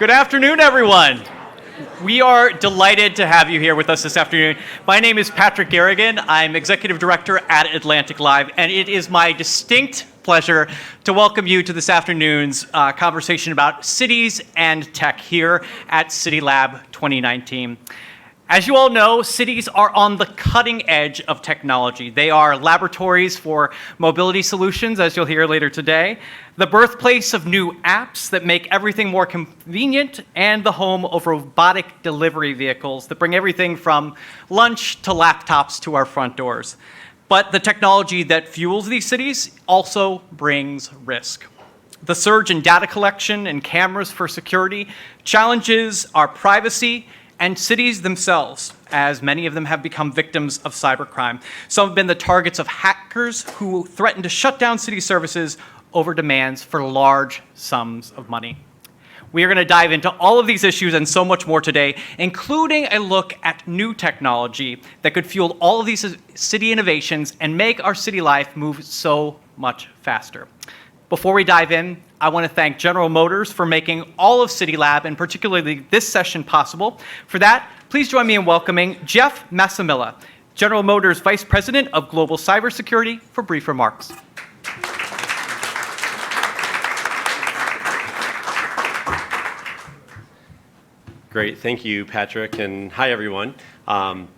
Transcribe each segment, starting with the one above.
Good afternoon, everyone. We are delighted to have you here with us this afternoon. My name is Patrick Garrigan. I'm Executive Director at AtlanticLIVE, and it is my distinct pleasure to welcome you to this afternoon's conversation about cities and tech here at CityLab 2019. As you all know, cities are on the cutting edge of technology. They are laboratories for mobility solutions, as you'll hear later today, the birthplace of new apps that make everything more convenient, and the home of robotic delivery vehicles that bring everything from lunch to laptops to our front doors. But the technology that fuels these cities also brings risk. The surge in data collection and cameras for security challenges our privacy and cities themselves, as many of them have become victims of cybercrime. Some have been the targets of hackers who threaten to shut down city services over demands for large sums of money. We are going to dive into all of these issues and so much more today, including a look at new technology that could fuel all of these city innovations and make our city life move so much faster. Before we dive in, I want to thank General Motors for making all of CityLab, and particularly this session, possible. For that, please join me in welcoming Jeff Massimilla, General Motors Vice President of Global Cybersecurity, for brief remarks. Great, thank you, Patrick, and hi, everyone. I'm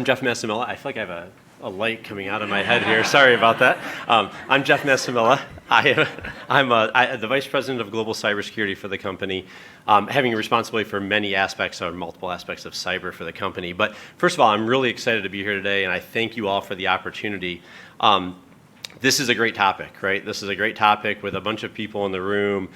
Jeff Massimilla. I feel like I have a light coming out of my head here. Sorry about that. I'm Jeff Massimilla. I'm the Vice President of Global Cybersecurity for the company, having responsibility for many aspects or multiple aspects of cyber for the company. But first of all, I'm really excited to be here today, and I thank you all for the opportunity. This is a great topic, right? This is a great topic with a bunch of people in the room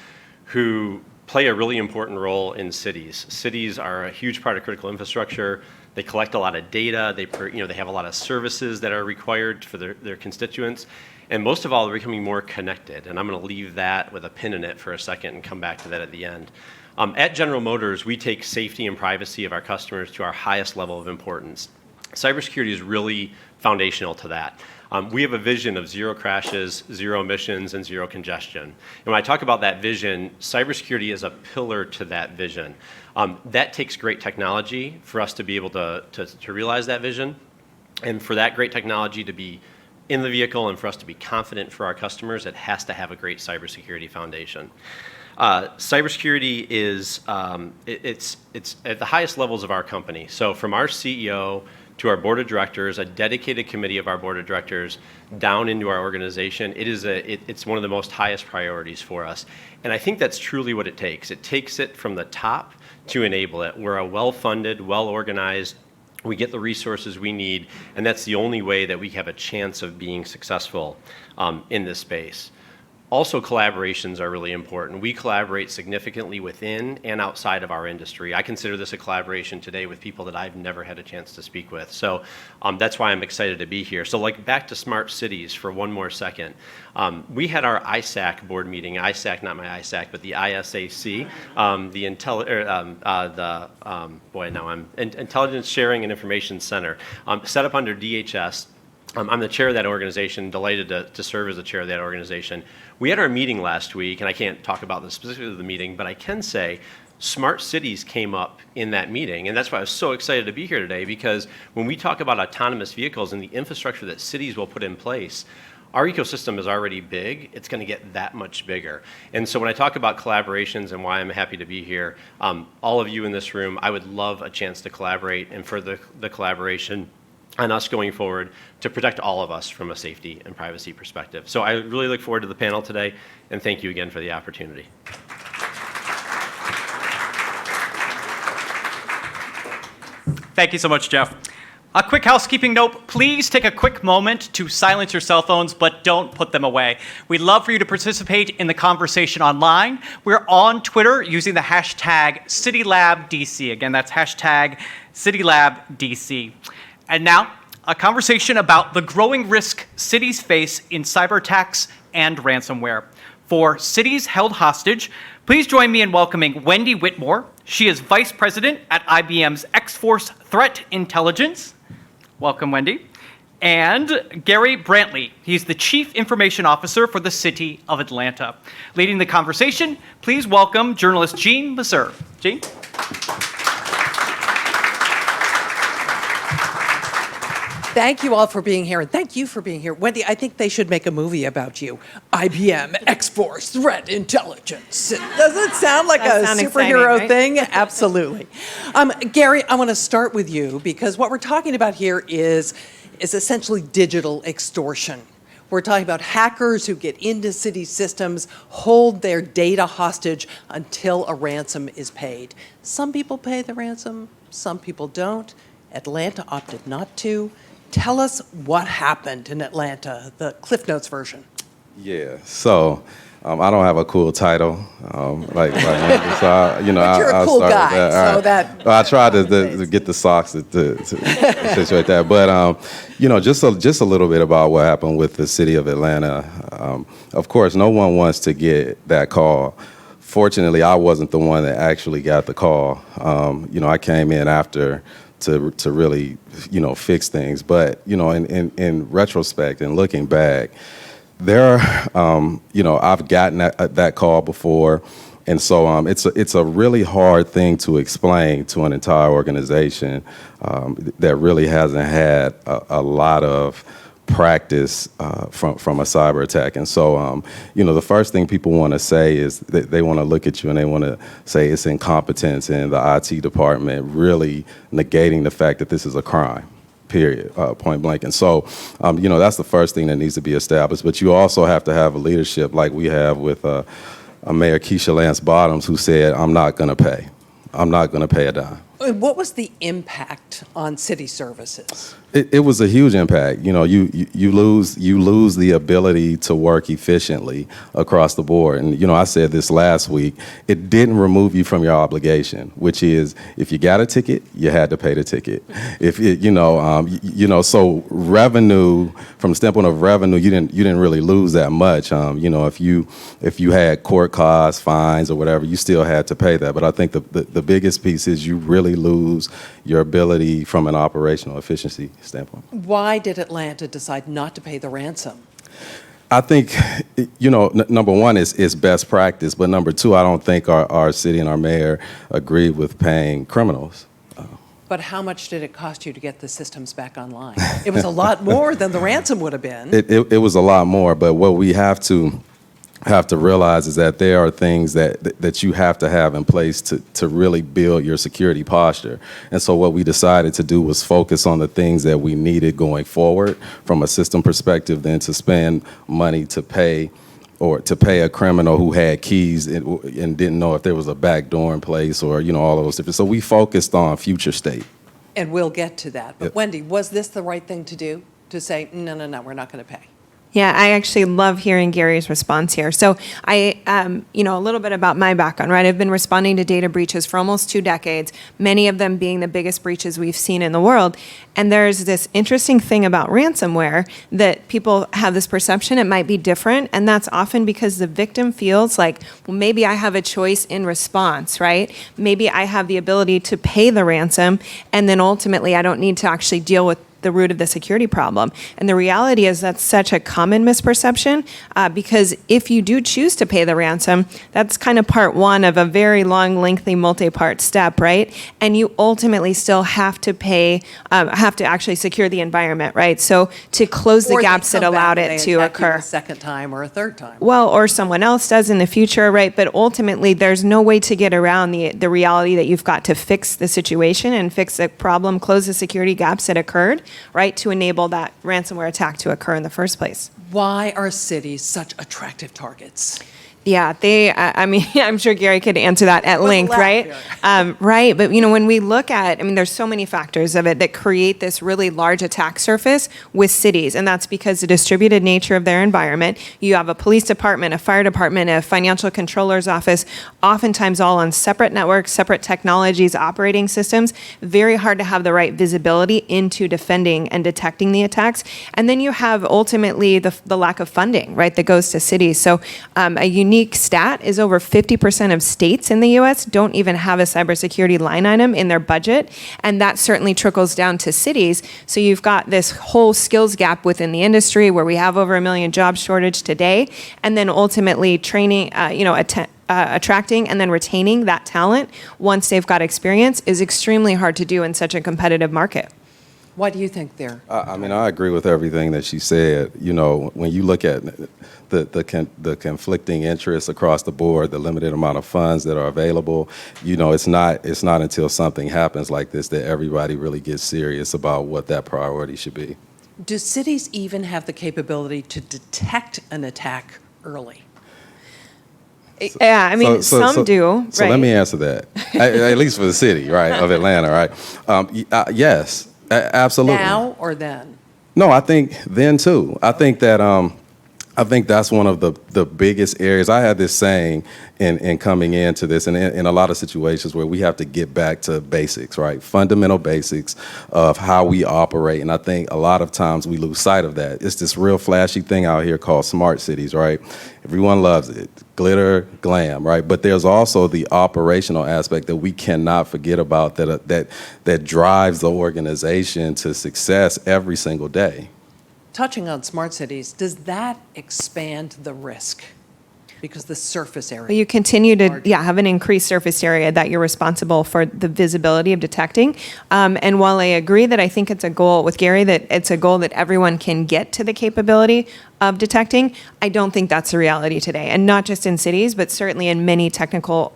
who play a really important role in cities. Cities are a huge part of critical infrastructure. They collect a lot of data. They have a lot of services that are required for their constituents. And most of all, they're becoming more connected. And I'm going to leave that with a pin in it for a second and come back to that at the end. At General Motors, we take safety and privacy of our customers to our highest level of importance. Cybersecurity is really foundational to that. We have a vision of zero crashes, zero emissions, and zero congestion. And when I talk about that vision, cybersecurity is a pillar to that vision. That takes great technology for us to be able to realize that vision, and for that great technology to be in the vehicle and for us to be confident for our customers, it has to have a great cybersecurity foundation. Cybersecurity is it's at the highest levels of our company. So from our CEO to our board of directors, a dedicated committee of our board of directors, down into our organization, it's one of the most highest priorities for us. And I think that's truly what it takes. It takes it from the top to enable it. We're a well-funded, well-organized, we get the resources we need, and that's the only way that we have a chance of being successful in this space. Also, collaborations are really important. We collaborate significantly within and outside of our industry. I consider this a collaboration today with people that I've never had a chance to speak with. So that's why I'm excited to be here. So back to smart cities for one more second. We had our ISAC board meeting, ISAC, not my ISAC, but the ISAC, Intelligence Sharing and Information Center, set up under DHS. I'm the chair of that organization, delighted to serve as the chair of that organization. We had our meeting last week, and I can't talk about the specifics of the meeting, but I can say smart cities came up in that meeting, and that's why I was so excited to be here today, because when we talk about autonomous vehicles and the infrastructure that cities will put in place, our ecosystem is already big. It's going to get that much bigger. And so when I talk about collaborations and why I'm happy to be here, all of you in this room, I would love a chance to collaborate and further the collaboration on us going forward to protect all of us from a safety and privacy perspective. So I really look forward to the panel today, and thank you again for the opportunity. Thank you so much, Jeff. A quick housekeeping note, please take a quick moment to silence your cell phones, but don't put them away. We'd love for you to participate in the conversation online. We're on Twitter using the hashtag CityLabDC. Again, that's hashtag CityLabDC. And now, a conversation about the growing risk cities face in cyber attacks and ransomware. For Cities Held Hostage, please join me in welcoming Wendy Whitmore. She is Vice President at IBM's X-Force Threat Intelligence. Welcome, Wendy. and Gary Brantley. He's the Chief Information Officer for the City of Atlanta. Leading the conversation, please welcome journalist Jean Mazur. Jean? Thank you all for being here, and thank you for being here. Wendy, I think they should make a movie about you. IBM X-Force Threat Intelligence. Does it sound like a superhero thing? Absolutely. Gary, I want to start with you because what we're talking about here is essentially digital extortion. We're talking about hackers who get into city systems, hold their data hostage until a ransom is paid. Some people pay the ransom, some people don't. Atlanta opted not to. Tell us what happened in Atlanta, the Cliff Notes version. Yeah, so I don't have a cool title, like Wendy, so But you're a cool guy, that. So that. Well, I tried to get the socks to situate that, but just a little bit about what happened with the city of Atlanta. Of course, no one wants to get that call. Fortunately, I wasn't the one that actually got the call. I came in after to really, fix things. But, in retrospect and looking back, I've gotten that call before. And so it's a really hard thing to explain to an entire organization that really hasn't had a lot of practice from a cyber attack. And so, the first thing people want to say is that they want to look at you and they want to say it's incompetence in the IT department, really negating the fact that this is a crime, period, point blank. And so, that's the first thing that needs to be established. But you also have to have a leadership like we have with Mayor Keisha Lance Bottoms, who said, I'm not going to pay. I'm not going to pay a dime. What was the impact on city services? It was a huge impact. You lose the ability to work efficiently across the board. And I said this last week. It didn't remove you from your obligation, which is if you got a ticket, you had to pay the ticket. So revenue, from the standpoint of revenue, you didn't really lose that much. If you had court costs, fines, or whatever, you still had to pay that. But I think the biggest piece is you really lose your ability from an operational efficiency standpoint. Why did Atlanta decide not to pay the ransom? I think, number one is best practice, but number two, I don't think our city and our mayor agreed with paying criminals. But how much did it cost you to get the systems back online? It was a lot more than the ransom would have been. It was a lot more, but what we have to realize is that there are things that you have to have in place to really build your security posture. And so what we decided to do was focus on the things that we needed going forward from a system perspective, than to spend money to pay a criminal who had keys and didn't know if there was a back door in place or, all of those different. So we focused on future state. And we'll get to that. But Yep. Wendy, was this the right thing to do? To say, no, we're not going to pay? Yeah, I actually love hearing Gary's response here. So a little bit about my background, right? I've been responding to data breaches for almost 2 decades, many of them being the biggest breaches we've seen in the world. And there's this interesting thing about ransomware that people have this perception it might be different. And that's often because the victim feels like, well, maybe I have a choice in response, right? Maybe I have the ability to pay the ransom, and then ultimately I don't need to actually deal with the root of the security problem. And the reality is that's such a common misperception because if you do choose to pay the ransom, that's kind of part one of a very long, lengthy, multi-part step, right? And you ultimately still have to pay, have to actually secure the environment, right? So to close the gaps that allowed it to occur. A second time or a third time. Well, or someone else does in the future, right? But ultimately, there's no way to get around the reality that you've got to fix the situation and fix the problem, close the security gaps that occurred, right, to enable that ransomware attack to occur in the first place. Why are cities such attractive targets? Yeah, I'm sure Gary could answer that at length, right? Right, but when we look at, there's so many factors of it that create this really large attack surface with cities, and that's because the distributed nature of their environment. You have a police department, a fire department, a financial controller's office, oftentimes all on separate networks, separate technologies, operating systems. Very hard to have the right visibility into defending and detecting the attacks. And then you have ultimately the lack of funding, right, that goes to cities. So a unique unique stat is over 50% of states in the US don't even have a cybersecurity line item in their budget. And that certainly trickles down to cities. So you've got this whole skills gap within the industry where we have over 1 million job shortage today. And then ultimately training, attracting and then retaining that talent once they've got experience is extremely hard to do in such a competitive market. What do you think there? I mean, I agree with everything that she said. You know, when you look at the conflicting interests across the board, the limited amount of funds that are available, you know, it's not until something happens like this that everybody really gets serious about what that priority should be. Do cities even have the capability to detect an attack early? Yeah, I mean, some do. So right. let me answer that. At least for the city, right, of Atlanta, right? Yes, absolutely. Now or then? No, I think then too. I think that's one of the biggest areas. I had this saying in coming into this, and in a lot of situations where we have to get back to basics, right? Fundamental basics of how we operate. And I think a lot of times we lose sight of that. It's this real flashy thing out here called smart cities, right? Everyone loves it. Glitter, glam, right? But there's also the operational aspect that we cannot forget about that drives the organization to success every single day. Touching on smart cities, does that expand the risk? Because the surface area. You continue to larger. have an increased surface area that you're responsible for the visibility of detecting. And while I agree that I think it's a goal with Gary, that it's a goal that everyone can get to the capability of detecting, I don't think that's the reality today. And not just in cities, but certainly in many technical,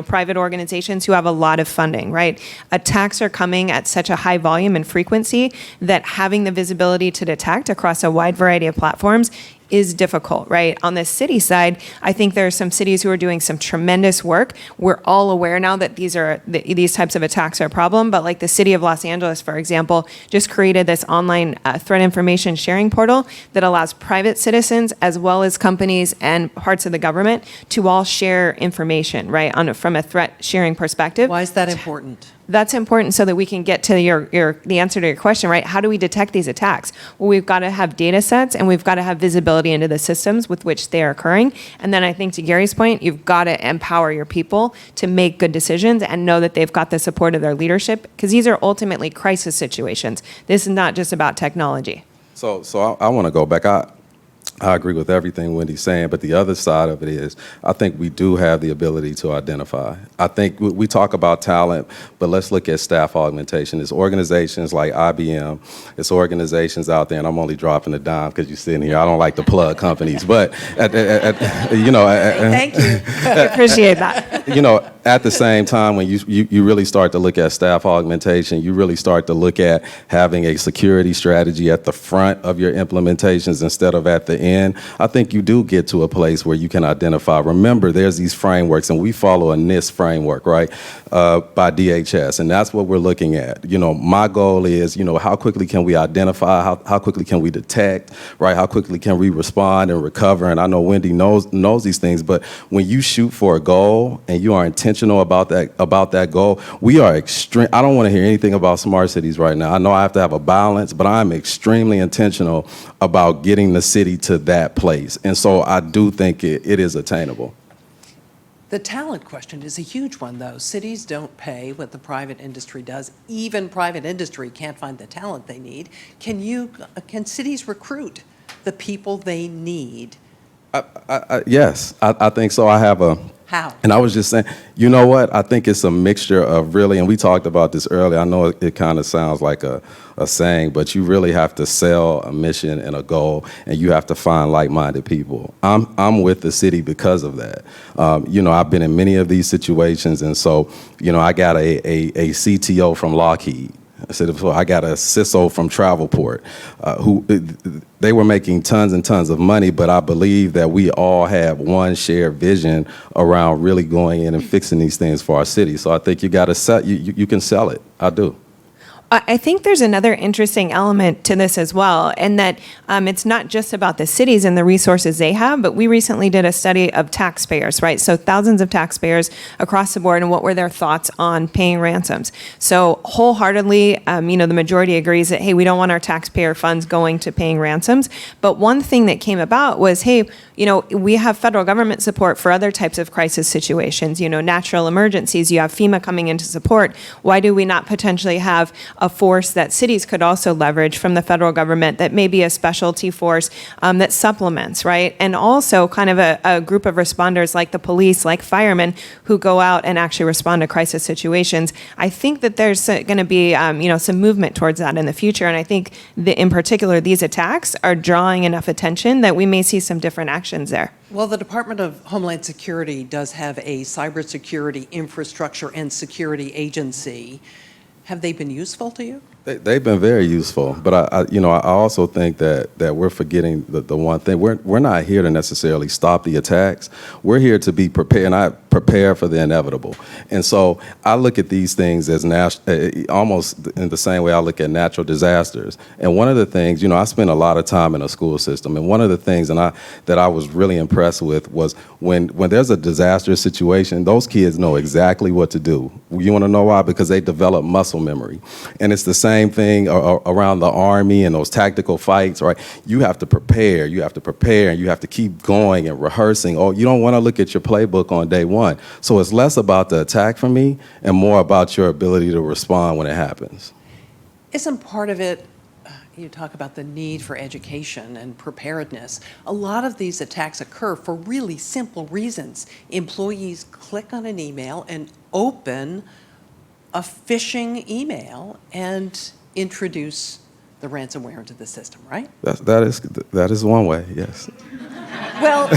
private organizations who have a lot of funding, right? Attacks are coming at such a high volume and frequency that having the visibility to detect across a wide variety of platforms is difficult, right? On the city side, I think there are some cities who are doing some tremendous work. We're all aware now that these types of attacks are a problem, but like the city of Los Angeles, for example, just created this online threat information sharing portal that allows private citizens as well as companies and parts of the government to all share information, right, from a threat sharing perspective. Why is that important? That's important so that we can get to the answer to your question, right? How do we detect these attacks? Well, we've got to have data sets and we've got to have visibility into the systems with which they are occurring. And then I think to Gary's point, you've got to empower your people to make good decisions and know that they've got the support of their leadership, because these are ultimately crisis situations. This is not just about technology. So I want to go back. I agree with everything Wendy's saying, but the other side of it is I think we do have the ability to identify. I think we talk about talent, but let's look at staff augmentation. It's organizations like IBM. It's organizations out there, and I'm only dropping a dime because you're sitting here. I don't like to plug companies, but Thank you. I appreciate that. At the same time, when you really start to look at staff augmentation, you really start to look at having a security strategy at the front of your implementations instead of at the end. I think you do get to a place where you can identify. Remember, there's these frameworks, and we follow a NIST framework, right, by DHS, and that's what we're looking at. My goal is, how quickly can we identify, how quickly can we detect, right, how quickly can we respond and recover, and I know Wendy knows these things, but when you shoot for a goal and you are intentional about that goal, we are extreme. I don't want to hear anything about smart cities right now. I know I have to have a balance, but I'm extremely intentional about getting the city to that place. And so I do think it is attainable. The talent question is a huge one, though. Cities don't pay what the private industry does. Even private industry can't find the talent they need. Can cities recruit the people they need? Yes, I think so. I have a... How? And I was just saying, you know what? I think it's a mixture of really, and we talked about this earlier. I know it kind of sounds like a saying, but you really have to sell a mission and a goal, and you have to find like-minded people. I'm with the city because of that. I've been in many of these situations, and so, I got a CTO from Lockheed. I got a CISO from Travelport, who they were making tons and tons of money, but I believe that we all have one shared vision around really going in and fixing these things for our city. So I think you got to sell. You can sell it. I do. I think there's another interesting element to this as well, and that it's not just about the cities and the resources they have, but we recently did a study of taxpayers, right? So thousands of taxpayers across the board, and what were their thoughts on paying ransoms. So wholeheartedly, the majority agrees that, hey, we don't want our taxpayer funds going to paying ransoms. But one thing that came about was, hey, we have federal government support for other types of crisis situations, natural emergencies. You have FEMA coming in to support. Why do we not potentially have a force that cities could also leverage from the federal government that may be a specialty force that supplements, right? And also kind of a group of responders like the police, like firemen, who go out and actually respond to crisis situations. I think that there's going to be, some movement towards that in the future. And I think that in particular, these attacks are drawing enough attention that we may see some different actions there. Well, the Department of Homeland Security does have a cybersecurity infrastructure and security agency. Have they been useful to you? They've been very useful, but I also think that we're forgetting the one thing. We're not here to necessarily stop the attacks. We're here to be prepared, and I prepare for the inevitable. And so I look at these things as almost in the same way I look at natural disasters. And one of the things, I spent a lot of time in a school system, and one of the things that I was really impressed with was when there's a disaster situation, those kids know exactly what to do. You want to know why? Because they develop muscle memory, and it's the same thing around the Army and those tactical fights, right? You have to prepare, and you have to keep going and rehearsing. Oh, you don't want to look at your playbook on day one. So it's less about the attack for me and more about your ability to respond when it happens. Isn't part of it, you talk about the need for education and preparedness. A lot of these attacks occur for really simple reasons. Employees click on an email and open a phishing email and introduce the ransomware into the system, right? That is one way, yes. Well,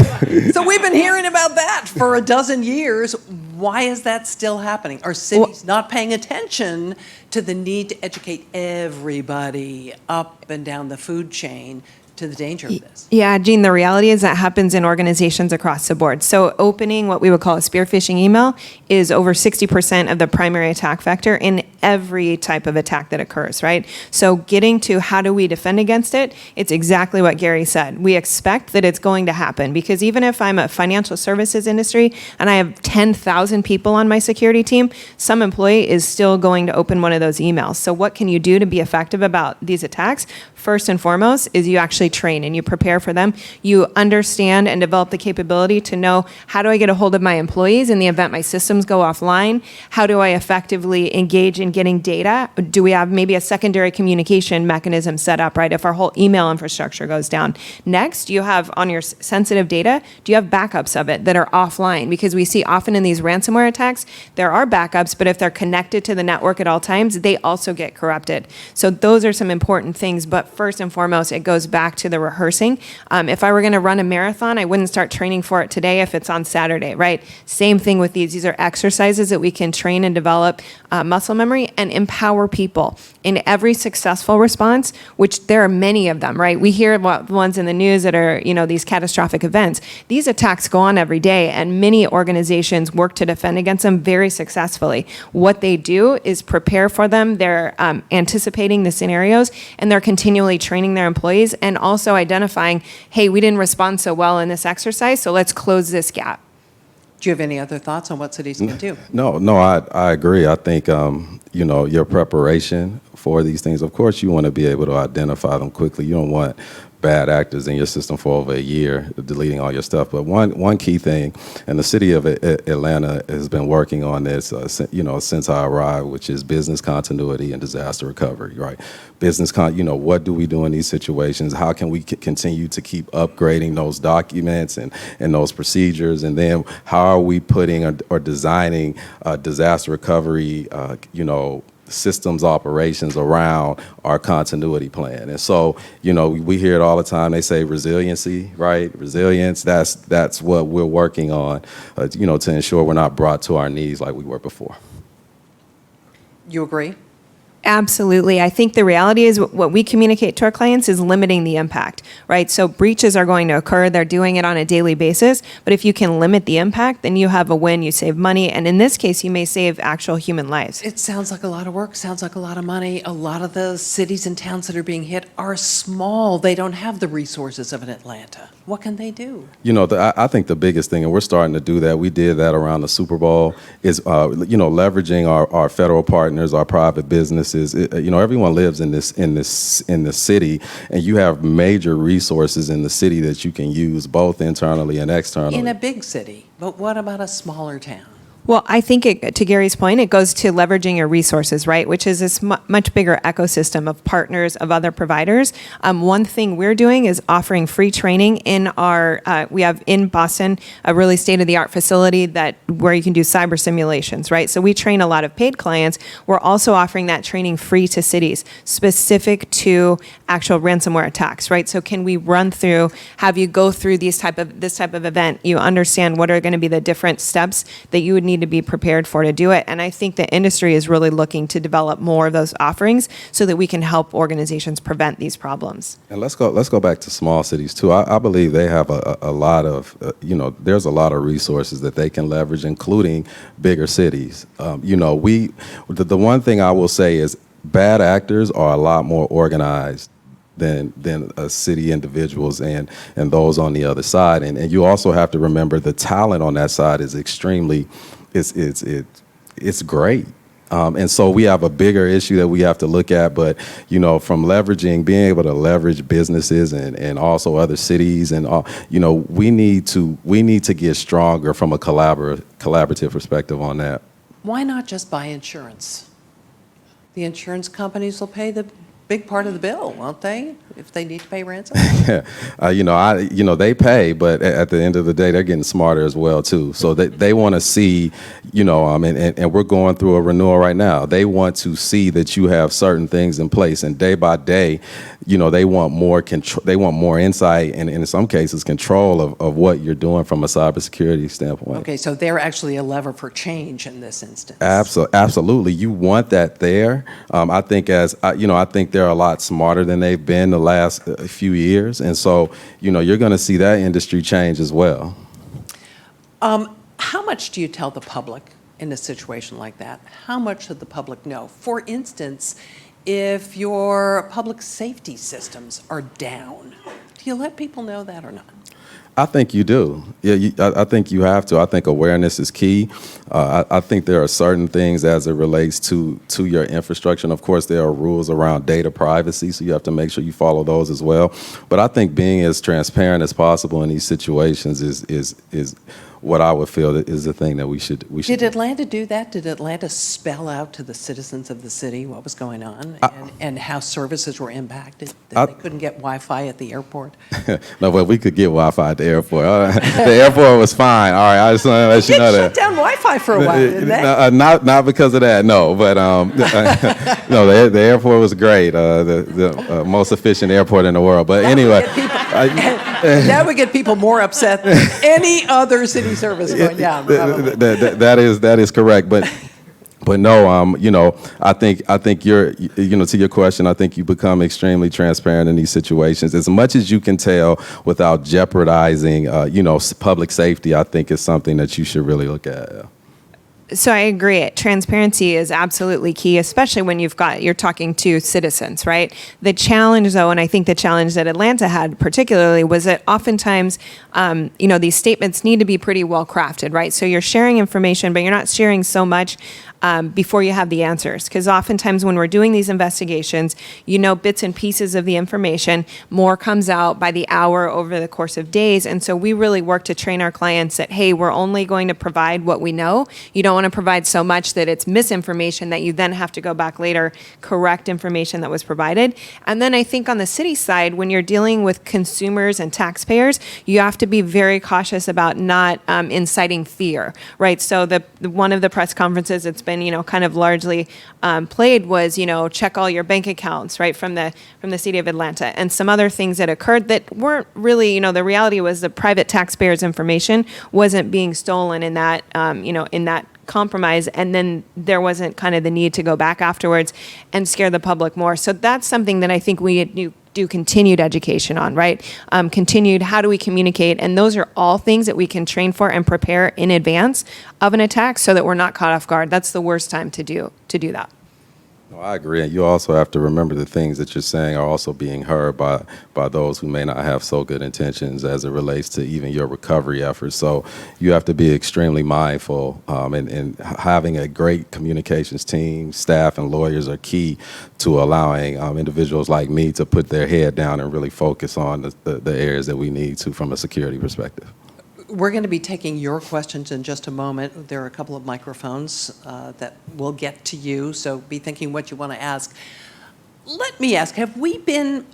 so we've been hearing about that for a dozen years. Why is that still happening? Are cities not paying attention to the need to educate everybody up and down the food chain to the danger of this? Yeah, Jean, the reality is that happens in organizations across the board. So opening what we would call a spear phishing email is over 60% of the primary attack vector in every type of attack that occurs, right? So getting to how do we defend against it, it's exactly what Gary said. We expect that it's going to happen because even if I'm a financial services industry and I have 10,000 people on my security team, some employee is still going to open one of those emails. So what can you do to be effective about these attacks? First and foremost is you actually train and you prepare for them. You understand and develop the capability to know, how do I get a hold of my employees in the event my systems go offline? How do I effectively engage in getting data? Do we have maybe a secondary communication mechanism set up, right, if our whole email infrastructure goes down? Next, you have on your sensitive data, do you have backups of it that are offline? Because we see often in these ransomware attacks, there are backups, but if they're connected to the network at all times, they also get corrupted. So those are some important things, but first and foremost, it goes back to the rehearsing. If I were going to run a marathon, I wouldn't start training for it today if it's on Saturday, right? Same thing with these. These are exercises that we can train and develop muscle memory and empower people. In every successful response, which there are many of them, right? We hear about the ones in the news that are, these catastrophic events. These attacks go on every day, and many organizations work to defend against them very successfully. What they do is prepare for them. They're anticipating the scenarios, and they're continually training their employees and also identifying, hey, we didn't respond so well in this exercise, so let's close this gap. Do you have any other thoughts on what cities can do? No, I agree. I think, your preparation for these things, of course, you want to be able to identify them quickly. You don't want bad actors in your system for over a year deleting all your stuff. But one key thing, and the city of Atlanta has been working on this, since I arrived, which is business continuity and disaster recovery, right? What do we do in these situations? How can we continue to keep upgrading those documents and those procedures? And then how are we putting or designing disaster recovery, systems operations around our continuity plan? And so, we hear it all the time. They say resiliency, right? Resilience, that's what we're working on, to ensure we're not brought to our knees like we were before. You agree? Absolutely. I think the reality is what we communicate to our clients is limiting the impact, right? So breaches are going to occur. They're doing it on a daily basis. But if you can limit the impact, then you have a win. You save money. And in this case, you may save actual human lives. It sounds like a lot of work, sounds like a lot of money. A lot of the cities and towns that are being hit are small. They don't have the resources of an Atlanta. What can they do? I think the biggest thing, and we're starting to do that, we did that around the Super Bowl, is, leveraging our federal partners, our private businesses. Everyone lives in this city, and you have major resources in the city that you can use both internally and externally. In a big city, but what about a smaller town? Well, I think to Gary's point, it goes to leveraging your resources, right? Which is this much bigger ecosystem of partners, of other providers. One thing we're doing is offering free training in we have in Boston a really state-of-the-art facility where you can do cyber simulations, right? So we train a lot of paid clients. We're also offering that training free to cities, specific to actual ransomware attacks, right? So can we have you go through this type of event? You understand what are going to be the different steps that you would need to be prepared for to do it. And I think the industry is really looking to develop more of those offerings so that we can help organizations prevent these problems. And let's go back to small cities too. I believe they have a lot of, there's a lot of resources that they can leverage, including bigger cities. The one thing I will say is bad actors are a lot more organized than city individuals and those on the other side. And you also have to remember the talent on that side is extremely, it's great. And so we have a bigger issue that we have to look at, but, from being able to leverage businesses and also other cities and, we need to get stronger from a collaborative perspective on that. Why not just buy insurance? The insurance companies will pay the big part of the bill, won't they? If they need to pay ransom. They pay, but at the end of the day, they're getting smarter as well too. So they want to see, and we're going through a renewal right now. They want to see that you have certain things in place, and day by day, they want more control. They want more insight, and in some cases, control of what you're doing from a cybersecurity standpoint. Okay, so they're actually a lever for change in this instance. Absolutely, you want that there. I think I think they're a lot smarter than they've been the last few years, and so you're going to see that industry change as well. How much do you tell the public in a situation like that? How much should the public know? For instance, if your public safety systems are down, do you let people know that or not? I think you do. Yeah, I think you have to. I think awareness is key. I think there are certain things as it relates to your infrastructure. And of course, there are rules around data privacy, so you have to make sure you follow those as well. But I think being as transparent as possible in these situations is what I would feel is the thing that we should. Did Atlanta do that? Did Atlanta spell out to the citizens of the city what was going on and how services were impacted? That they couldn't get Wi-Fi at the airport? No, but we could get Wi-Fi at the airport. The airport was fine. All right, I just want to let you know that. They shut down Wi-Fi for a while, didn't they? Not because of that, no. But no, the airport was great. The most efficient airport in the world. But anyway. That would get people more upset than any other city service going down. That is correct, but no, I think you're, to your question, I think you become extremely transparent in these situations. As much as you can tell without jeopardizing, public safety, I think is something that you should really look at. So I agree. Transparency is absolutely key, especially when you're talking to citizens, right? The challenge, though, and I think the challenge that Atlanta had particularly was that oftentimes, these statements need to be pretty well crafted, right? So you're sharing information, but you're not sharing so much before you have the answers. Because oftentimes when we're doing these investigations, bits and pieces of the information, more comes out by the hour over the course of days. And so we really work to train our clients that, hey, we're only going to provide what we know. You don't want to provide so much that it's misinformation that you then have to go back later, correct information that was provided. And then I think on the city side, when you're dealing with consumers and taxpayers, you have to be very cautious about not inciting fear, right? So one of the press conferences, it's been, kind of largely played was, check all your bank accounts, right, from the city of Atlanta, and some other things that occurred that weren't really, the reality was the private taxpayers' information wasn't being stolen in that, in that compromise, and then there wasn't kind of the need to go back afterwards and scare the public more. So that's something that I think we do continued education on, right? Continued, how do we communicate? And those are all things that we can train for and prepare in advance of an attack so that we're not caught off guard. That's the worst time to do that. No, I agree. And you also have to remember the things that you're saying are also being heard by those who may not have so good intentions as it relates to even your recovery efforts. So you have to be extremely mindful, and having a great communications team, staff, and lawyers are key to allowing individuals like me to put their head down and really focus on the areas that we need to from a security perspective. We're going to be taking your questions in just a moment. There are a couple of microphones that will get to you, so be thinking what you want to ask. Let me ask, have we been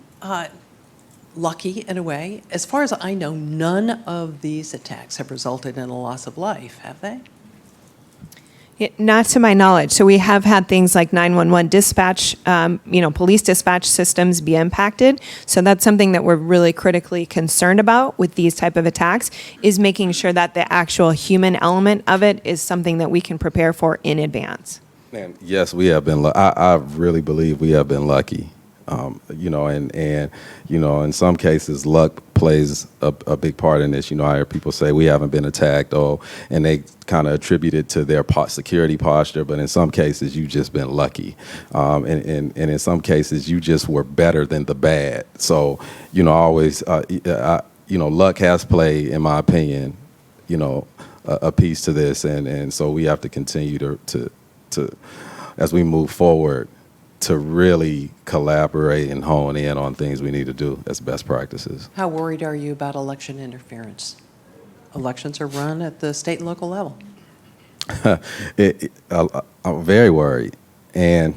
lucky in a way? As far as I know, none of these attacks have resulted in a loss of life, have they? Not to my knowledge. So we have had things like 911 dispatch, police dispatch systems be impacted. So that's something that we're really critically concerned about with these type of attacks, is making sure that the actual human element of it is something that we can prepare for in advance. And yes, we have been. I really believe we have been lucky. In some cases, luck plays a big part in this. I hear people say we haven't been attacked, and they kind of attribute it to their security posture. But in some cases, you've just been lucky, and in some cases, you just were better than the bad. So, always, luck has played, in my opinion, a piece to this, and so we have to continue to as we move forward, to really collaborate and hone in on things we need to do as best practices. How worried are you about election interference? Elections are run at the state and local level. I'm very worried, and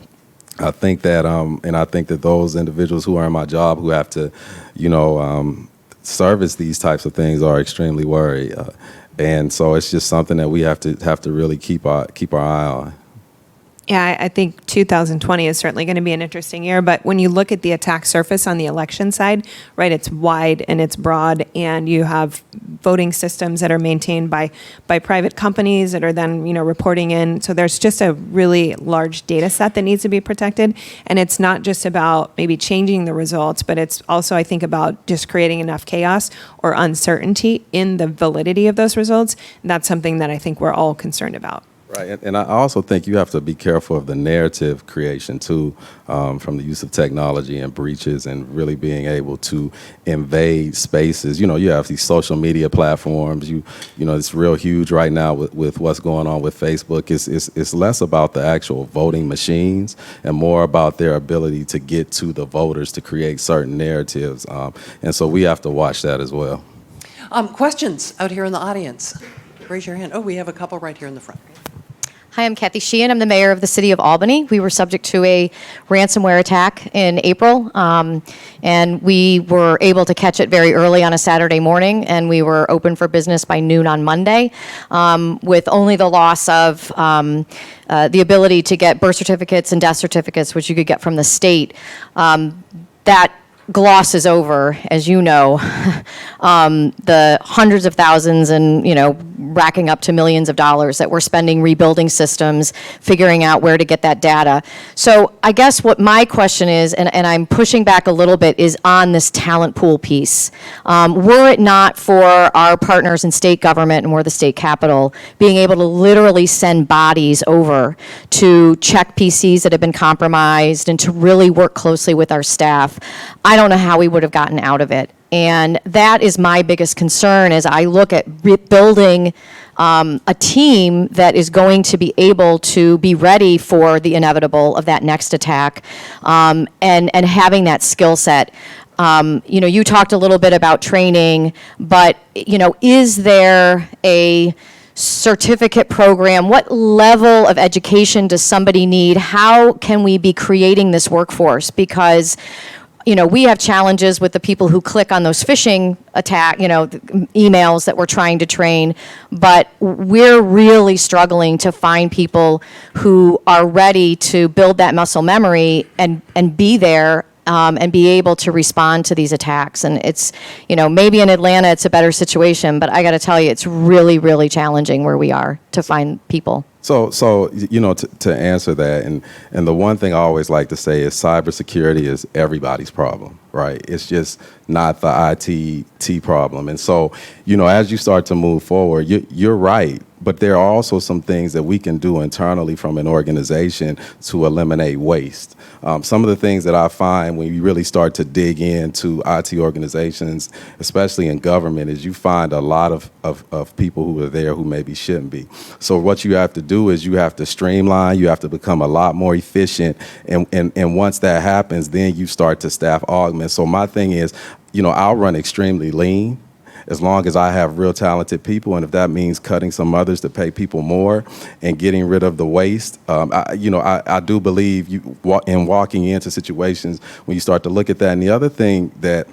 I think that those individuals who are in my job who have to, service these types of things are extremely worried, and so it's just something that we have to really keep our eye on. Yeah, I think 2020 is certainly going to be an interesting year. But when you look at the attack surface on the election side, right, it's wide and it's broad, and you have voting systems that are maintained by private companies that are then, reporting in. So there's just a really large data set that needs to be protected. And it's not just about maybe changing the results, but it's also, I think, about just creating enough chaos or uncertainty in the validity of those results. And that's something that I think we're all concerned about. Right, and I also think you have to be careful of the narrative creation too, from the use of technology and breaches, and really being able to invade spaces. You have these social media platforms. It's real huge right now with what's going on with Facebook. It's less about the actual voting machines and more about their ability to get to the voters to create certain narratives, and so we have to watch that as well. Questions out here in the audience? Raise your hand. Oh, we have a couple right here in the front. Hi, I'm Kathy Sheehan. I'm the mayor of the city of Albany. We were subject to a ransomware attack in April, and we were able to catch it very early on a Saturday morning, and we were open for business by noon on Monday, with only the loss of the ability to get birth certificates and death certificates, which you could get from the state. That gloss is over, as you know. The hundreds of thousands and, racking up to millions of dollars that we're spending rebuilding systems, figuring out where to get that data. So I guess what my question is, and I'm pushing back a little bit, is on this talent pool piece. Were it not for our partners in state government, and we're the state capital, being able to literally send bodies over to check PCs that have been compromised and to really work closely with our staff, I don't know how we would have gotten out of it. And that is my biggest concern as I look at building a team that is going to be able to be ready for the inevitable of that next attack, and having that skill set. You talked a little bit about training, but, is there a certificate program? What level of education does somebody need? How can we be creating this workforce? Because we have challenges with the people who click on those phishing attack, emails that we're trying to train, but we're really struggling to find people who are ready to build that muscle memory and be there and be able to respond to these attacks. And it's, maybe in Atlanta it's a better situation, but I got to tell you, it's really, really challenging where we are to find people. So to answer that, and the one thing I always like to say is cybersecurity is everybody's problem, right? It's just not the IT problem. And so, as you start to move forward, you're right. But there are also some things that we can do internally from an organization to eliminate waste. Some of the things that I find when you really start to dig into IT organizations, especially in government, is you find a lot of people who are there who maybe shouldn't be. So what you have to do is you have to streamline, you have to become a lot more efficient, and once that happens, then you start to staff augment. So my thing is, I'll run extremely lean, as long as I have real talented people, and if that means cutting some others to pay people more and getting rid of the waste, I do believe in walking into situations when you start to look at that. And the other thing that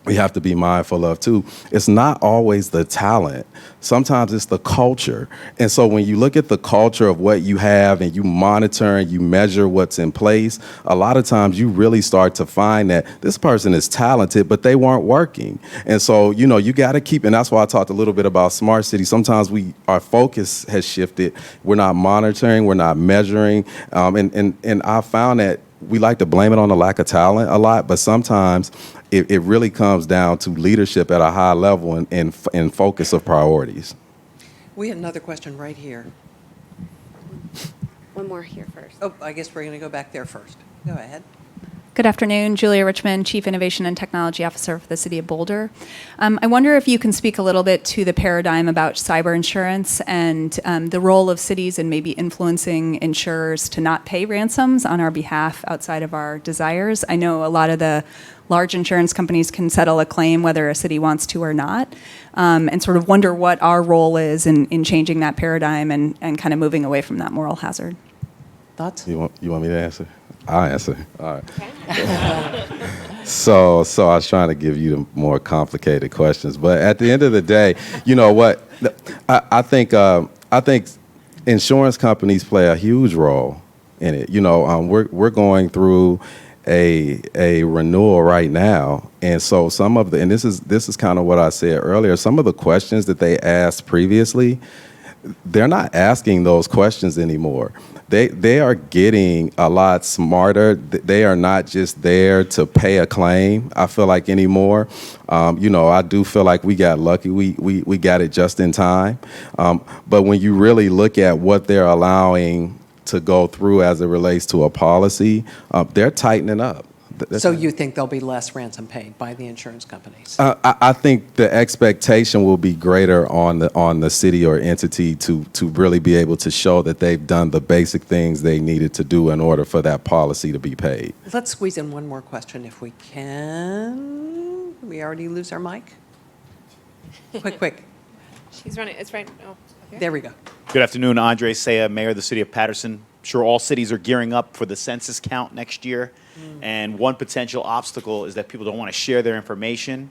we have to be mindful of too, it's not always the talent. Sometimes it's the culture. And so when you look at the culture of what you have and you monitor and you measure what's in place, a lot of times you really start to find that this person is talented, but they weren't working. And so, you got to keep, and that's why I talked a little bit about smart cities. Sometimes our focus has shifted. We're not monitoring, we're not measuring. And I found that we like to blame it on the lack of talent a lot, but sometimes it really comes down to leadership at a high level and focus of priorities. We had another question right here. One more here first. Oh, I guess we're going to go back there first. Go ahead. Good afternoon, Julia Richmond, Chief Innovation and Technology Officer for the City of Boulder. I wonder if you can speak a little bit to the paradigm about cyber insurance and the role of cities in maybe influencing insurers to not pay ransoms on our behalf outside of our desires. I know a lot of the large insurance companies can settle a claim whether a city wants to or not, and sort of wonder what our role is in changing that paradigm and kind of moving away from that moral hazard. Thoughts? You want me to answer? I'll answer. All right. So I was trying to give you the more complicated questions, but at the end of the day, you know what? I think insurance companies play a huge role in it. We're going through a renewal right now, and so some of and this is kind of what I said earlier. Some of the questions that they asked previously, they're not asking those questions anymore. They are getting a lot smarter. They are not just there to pay a claim, I feel like, anymore. I do feel like we got lucky. We got it just in time. But when you really look at what they're allowing to go through as it relates to a policy, they're tightening up. So you think there'll be less ransom paid by the insurance companies? I think the expectation will be greater on the city or entity to really be able to show that they've done the basic things they needed to do in order for that policy to be paid. Let's squeeze in one more question if we can. Did we already lose our mic? Quick. She's running. It's right. Oh, okay. There we go. Good afternoon, Andre Saya, Mayor of the City of Patterson. I'm sure all cities are gearing up for the census count next year. And one potential obstacle is that people don't want to share their information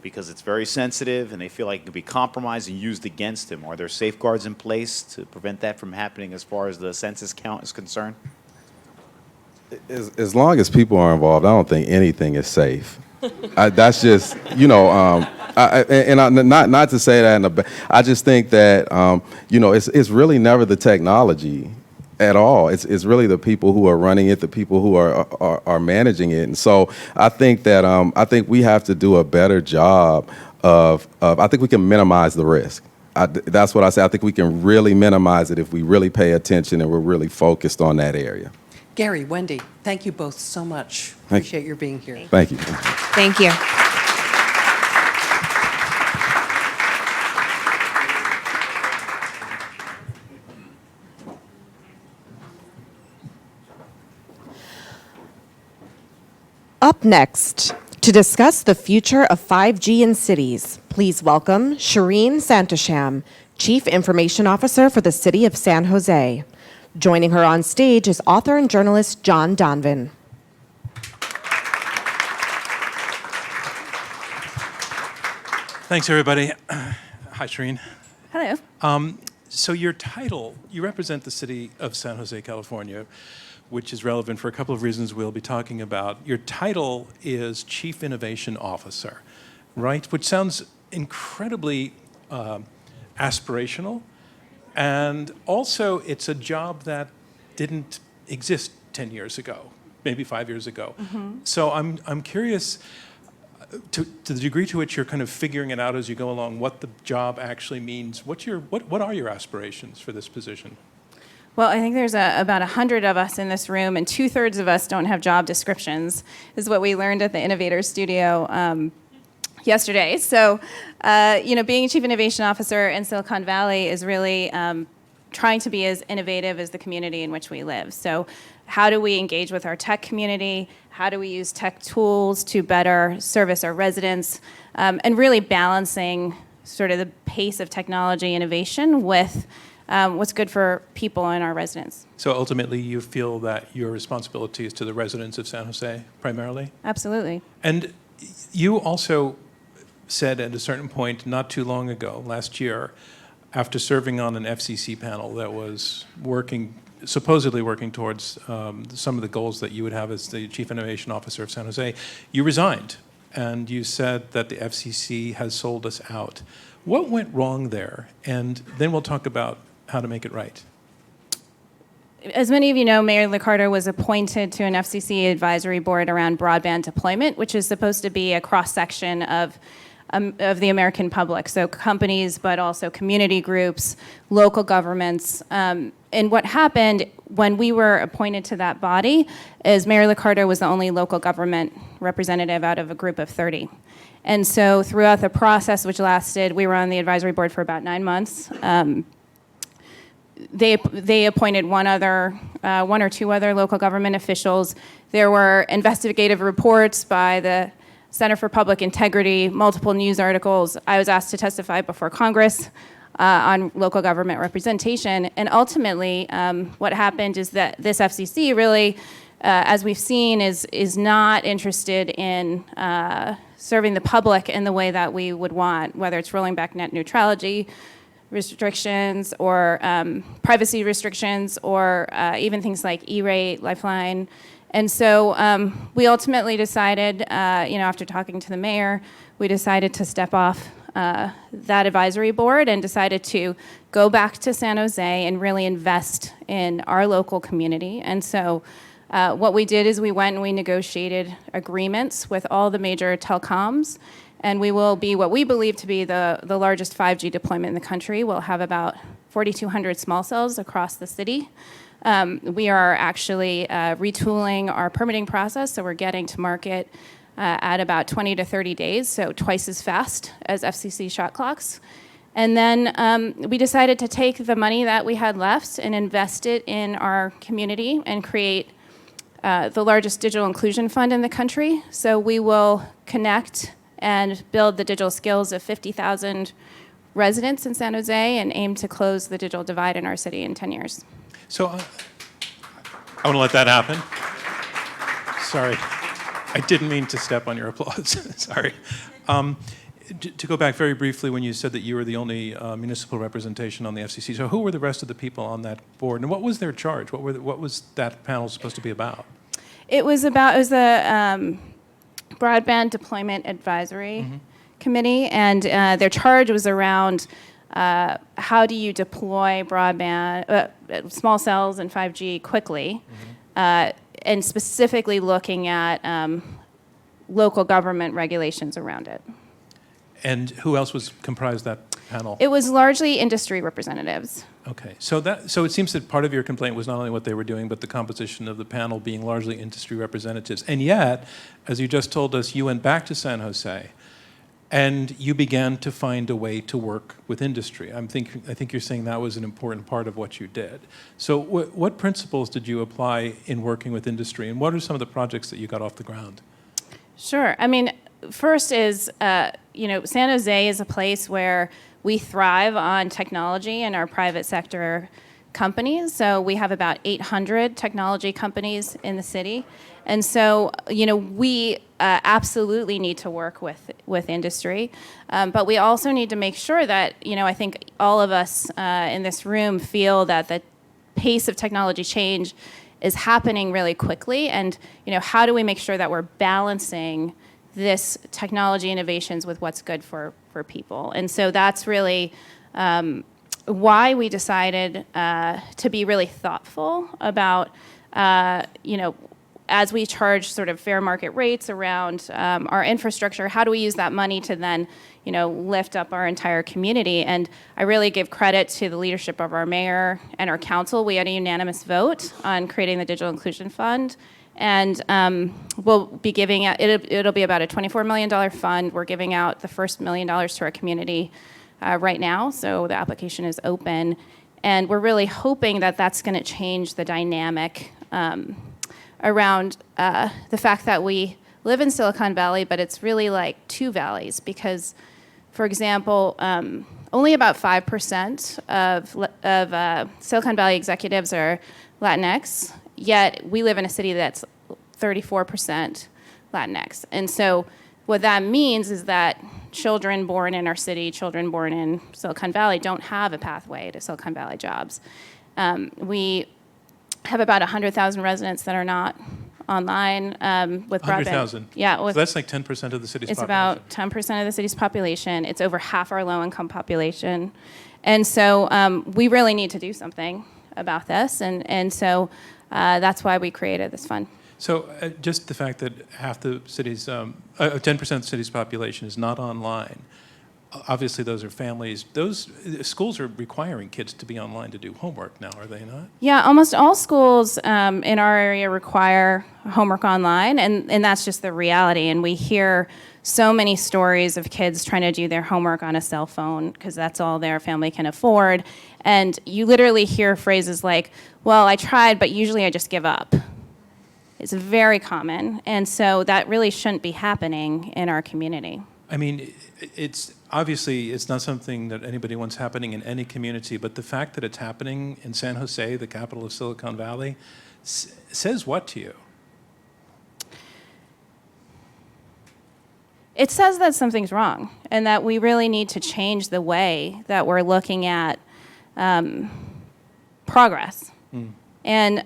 because it's very sensitive and they feel like it could be compromised and used against them. Are there safeguards in place to prevent that from happening as far as the census count is concerned? As long as people are involved, I don't think anything is safe. That's just, not to say that I just think that, it's really never the technology at all. It's really the people who are running it, the people who are managing it. And so I think that we have to do a better job of I think we can minimize the risk. That's what I say. I think we can really minimize it if we really pay attention and we're really focused on that area. Gary, Wendy, thank you both so much. Appreciate your being here. Thank you. Thank you. Up next, to discuss the future of 5G in cities, please welcome Shireen Santasham, Chief Information Officer for the City of San Jose. Joining her on stage is author and journalist John Donvan. Thanks, everybody. Hi, Shireen. Hello. So your title, you represent the city of San Jose, California, which is relevant for a couple of reasons we'll be talking about. Your title is Chief Innovation Officer, right? Which sounds incredibly aspirational. And also, it's a job that didn't exist 10 years ago, maybe 5 years ago. So I'm curious, to the degree to which you're kind of figuring it out as you go along, what the job actually means. What are your aspirations for this position? Well, I think there's about 100 of us in this room, and 2/3 of us don't have job descriptions, is what we learned at the Innovator Studio yesterday. So, being a Chief Innovation Officer in Silicon Valley is really trying to be as innovative as the community in which we live. So how do we engage with our tech community? How do we use tech tools to better service our residents? And really balancing sort of the pace of technology innovation with what's good for people and our residents. So ultimately, you feel that your responsibility is to the residents of San Jose, primarily? Absolutely. And you also said at a certain point not too long ago, last year, after serving on an FCC panel that was supposedly working towards some of the goals that you would have as the Chief Innovation Officer of San Jose, you resigned. And you said that the FCC has sold us out. What went wrong there? And then we'll talk about how to make it right. As many of you know, Mayor Liccardo was appointed to an FCC advisory board around broadband deployment, which is supposed to be a cross-section of the American public, so companies, but also community groups, local governments. And what happened when we were appointed to that body is Mayor Liccardo was the only local government representative out of a group of 30. And so throughout the process, which lasted, we were on the advisory board for about 9 months. They appointed one or two other local government officials. There were investigative reports by the Center for Public Integrity, multiple news articles. I was asked to testify before Congress on local government representation. And ultimately, what happened is that this FCC really, as we've seen, is not interested in serving the public in the way that we would want, whether it's rolling back net neutrality restrictions or privacy restrictions or even things like E-rate, Lifeline. And so we ultimately decided, after talking to the mayor, we decided to step off that advisory board and decided to go back to San Jose and really invest in our local community. And so what we did is we went and we negotiated agreements with all the major telecoms, and we will be what we believe to be the largest 5G deployment in the country. We'll have about 4,200 small cells across the city. We are actually retooling our permitting process, so we're getting to market at about 20 to 30 days, so twice as fast as FCC shot clocks. And then we decided to take the money that we had left and invest it in our community and create the largest digital inclusion fund in the country. So we will connect and build the digital skills of 50,000 residents in San Jose and aim to close the digital divide in our city in 10 years. So I want to let that happen. Sorry. I didn't mean to step on your applause. Sorry. To go back very briefly, when you said that you were the only municipal representation on the FCC, so who were the rest of the people on that board, and what was their charge? What was that panel supposed to be about? It was the Broadband Deployment Advisory Committee, and their charge was around how do you deploy broadband, small cells and 5G quickly, and specifically looking at local government regulations around it. And who else was comprised that panel? It was largely industry representatives. Okay, so it seems that part of your complaint was not only what they were doing, but the composition of the panel being largely industry representatives. And yet, as you just told us, you went back to San Jose, and you began to find a way to work with industry. I think you're saying that was an important part of what you did. So what principles did you apply in working with industry, and what are some of the projects that you got off the ground? Sure. I mean, first is, San Jose is a place where we thrive on technology, and our private sector companies. So we have about 800 technology companies in the city. And so, we absolutely need to work with industry. But we also need to make sure that, I think all of us in this room feel that the pace of technology change is happening really quickly. And, how do we make sure that we're balancing this technology innovations with what's good for people? And so that's really why we decided to be really thoughtful about, as we charge sort of fair market rates around our infrastructure, how do we use that money to then, lift up our entire community? And I really give credit to the leadership of our mayor and our council. We had a unanimous vote on creating the Digital Inclusion Fund. And we'll be giving out, it'll be about a $24 million fund. We're giving out the first $1 million to our community right now. So the application is open. And we're really hoping that that's going to change the dynamic around the fact that we live in Silicon Valley, but it's really like two valleys because, for example, only about 5% of Silicon Valley executives are Latinx, yet we live in a city that's 34% Latinx. And so what that means is that children born in our city, children born in Silicon Valley don't have a pathway to Silicon Valley jobs. We have about 100,000 residents that are not online with broadband. 100,000? Yeah. So that's like 10% of the city's It's population. about 10% of the city's population. It's over half our low-income population. And so we really need to do something about this. And so that's why we created this fund. So just the fact that half the city's, 10% of the city's population is not online, obviously those are families. Those schools are requiring kids to be online to do homework now, are they not? Yeah, almost all schools in our area require homework online, and that's just the reality. And we hear so many stories of kids trying to do their homework on a cell phone because that's all their family can afford. And you literally hear phrases like, well, I tried, but usually I just give up. It's very common, and so that really shouldn't be happening in our community. I mean, it's obviously it's not something that anybody wants happening in any community, but the fact that it's happening in San Jose, the capital of Silicon Valley, says what to you? It says that something's wrong and that we really need to change the way that we're looking at progress. And,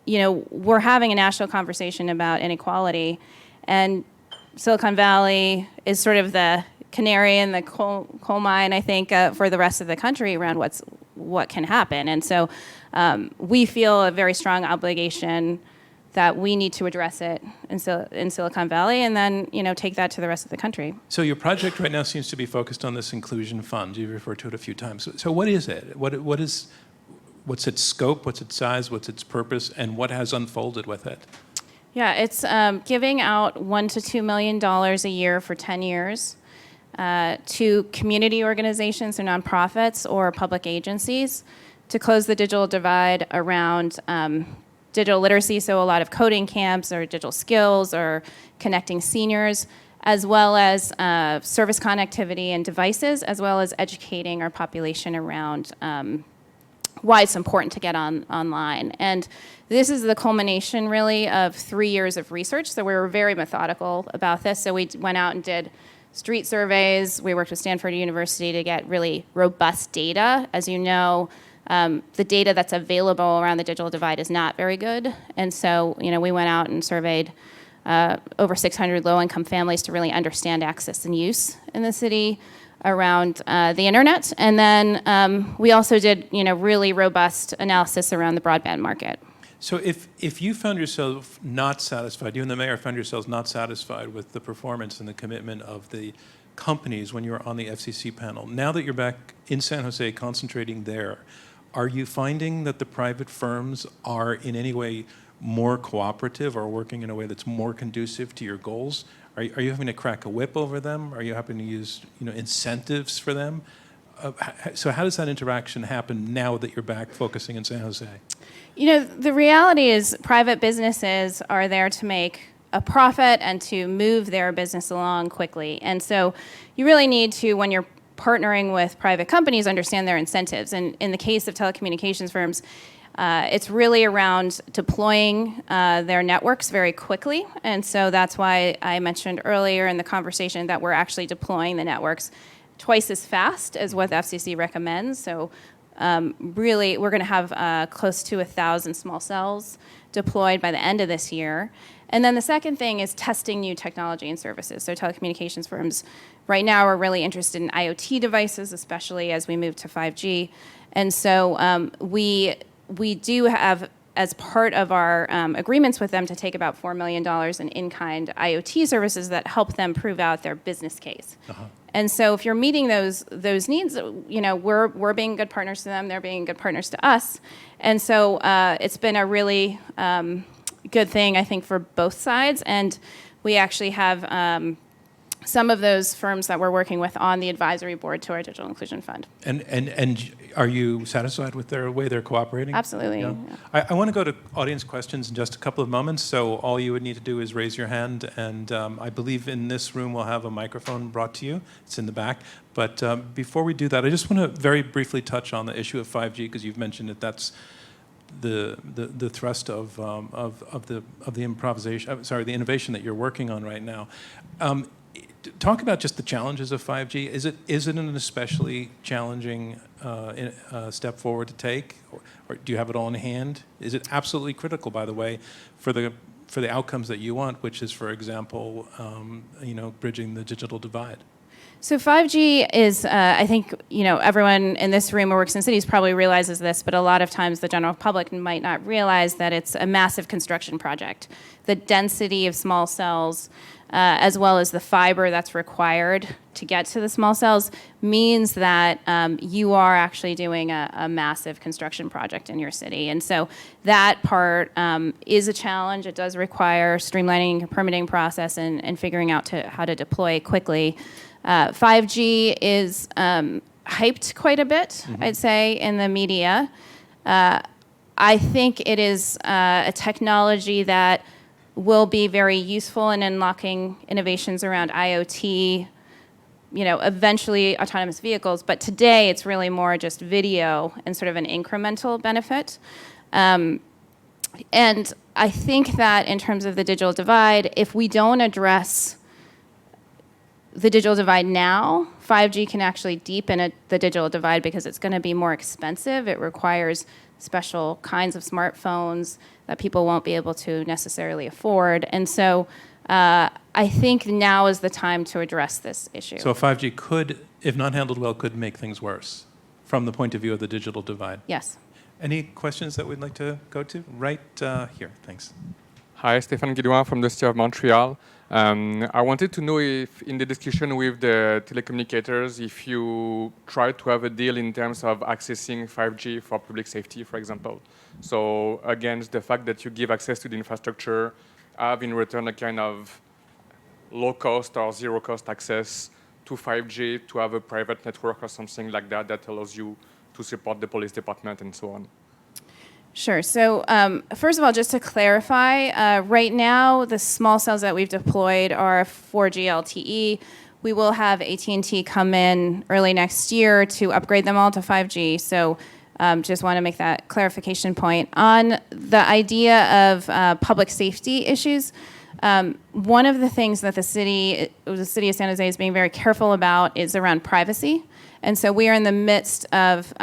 we're having a national conversation about inequality, and Silicon Valley is sort of the canary in the coal mine, I think, for the rest of the country around what can happen. And so we feel a very strong obligation that we need to address it in Silicon Valley and then, take that to the rest of the country. So your project right now seems to be focused on this inclusion fund. You've referred to it a few times. So what is it? What's its scope? What's its size? What's its purpose? And what has unfolded with it? Yeah, it's giving out $1 to $2 million a year for 10 years to community organizations or nonprofits or public agencies to close the digital divide around digital literacy, so a lot of coding camps or digital skills or connecting seniors, as well as service connectivity and devices, as well as educating our population around why it's important to get online. And this is the culmination, really, of 3 years of research. So we were very methodical about this. So we went out and did street surveys. We worked with Stanford University to get really robust data. As you know, the data that's available around the digital divide is not very good. And so, we went out and surveyed over 600 low-income families to really understand access and use in the city around the internet. And then we also did, really robust analysis around the broadband market. So if you found yourself not satisfied, you and the mayor found yourselves not satisfied with the performance and the commitment of the companies when you were on the FCC panel, now that you're back in San Jose concentrating there, are you finding that the private firms are in any way more cooperative or working in a way that's more conducive to your goals? Are you having to crack a whip over them? Are you having to use incentives for them? So how does that interaction happen now that you're back focusing in San Jose? The reality is private businesses are there to make a profit and to move their business along quickly. And so you really need to, when you're partnering with private companies, understand their incentives. And in the case of telecommunications firms, it's really around deploying their networks very quickly. And so that's why I mentioned earlier in the conversation that we're actually deploying the networks twice as fast as what the FCC recommends. So really, we're going to have close to 1,000 small cells deployed by the end of this year. And then the second thing is testing new technology and services. So telecommunications firms right now are really interested in IoT devices, especially as we move to 5G. And so we do have, as part of our agreements with them, to take about $4 million in-kind IoT services that help them prove out their business case. And so if you're meeting those needs, we're being good partners to them, they're being good partners to us. And so it's been a really good thing, I think, for both sides. And we actually have some of those firms that we're working with on the advisory board to our Digital Inclusion Fund. And are you satisfied with their way they're cooperating? Absolutely. Yeah. Yeah. I want to go to audience questions in just a couple of moments, so all you would need to do is raise your hand, and I believe in this room we'll have a microphone brought to you. It's in the back. But before we do that, I just want to very briefly touch on the issue of 5G, because you've mentioned that that's the thrust of the improvisation. Sorry, the innovation that you're working on right now. Talk about just the challenges of 5G. Is it an especially challenging step forward to take, or do you have it all in hand? Is it absolutely critical, by the way, for the outcomes that you want, which is, for example, bridging the digital divide? So 5G is, I think, everyone in this room who works in cities probably realizes this, but a lot of times the general public might not realize that it's a massive construction project. The density of small cells, as well as the fiber that's required to get to the small cells, means that you are actually doing a massive construction project in your city. And so that part is a challenge. It does require streamlining your permitting process and figuring out how to deploy quickly. 5G is hyped quite a bit, I'd say, in the media. I think it is a technology that will be very useful in unlocking innovations around IoT, eventually autonomous vehicles. But today, it's really more just video and sort of an incremental benefit. And I think that in terms of the digital divide, if we don't address the digital divide now, 5G can actually deepen the digital divide because it's going to be more expensive. It requires special kinds of smartphones that people won't be able to necessarily afford. And so I think now is the time to address this issue. So 5G could, if not handled well, could make things worse from the point of view of the digital divide. Yes. Any questions that we'd like to go to? Right here, thanks. Hi, Stéphane Guidouin from the City of Montreal. I wanted to know if, in the discussion with the telecommunicators, if you try to have a deal in terms of accessing 5G for public safety, for example. So against the fact that you give access to the infrastructure, have in return a kind of low-cost or zero-cost access to 5G, to have a private network or something like that that allows you to support the police department and so on. Sure. So first of all, just to clarify, right now the small cells that we've deployed are 4G LTE. We will have AT&T come in early next year to upgrade them all to 5G. So just want to make that clarification point. On the idea of public safety issues, one of the things that the city of San Jose is being very careful about is around privacy. And so we are in the midst of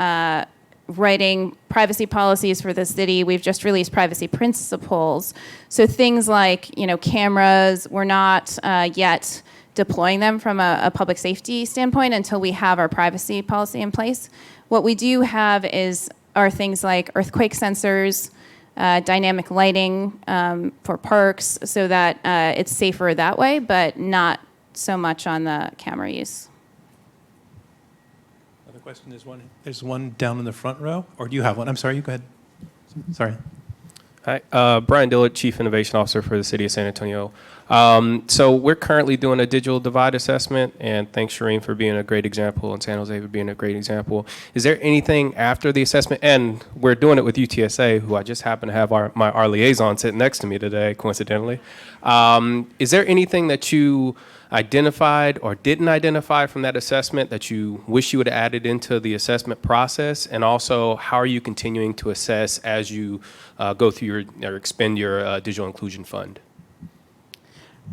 writing privacy policies for the city. We've just released privacy principles. So things like, cameras, we're not yet deploying them from a public safety standpoint until we have our privacy policy in place. What we do have are things like earthquake sensors, dynamic lighting for parks, so that it's safer that way, but not so much on the camera use. Question. There's one down in the front row, or do you have one? I'm sorry, you go ahead. Sorry. Hi, Brian Dilla, Chief Innovation Officer for the City of San Antonio. So we're currently doing a digital divide assessment, and thanks, Shireen, for being a great example, and San Jose for being a great example. Is there anything after the assessment, and we're doing it with UTSA, who I just happen to have our liaison sitting next to me today, coincidentally. Is there anything that you identified or didn't identify from that assessment that you wish you would have added into the assessment process? And also, how are you continuing to assess as you go through or expend your digital inclusion fund?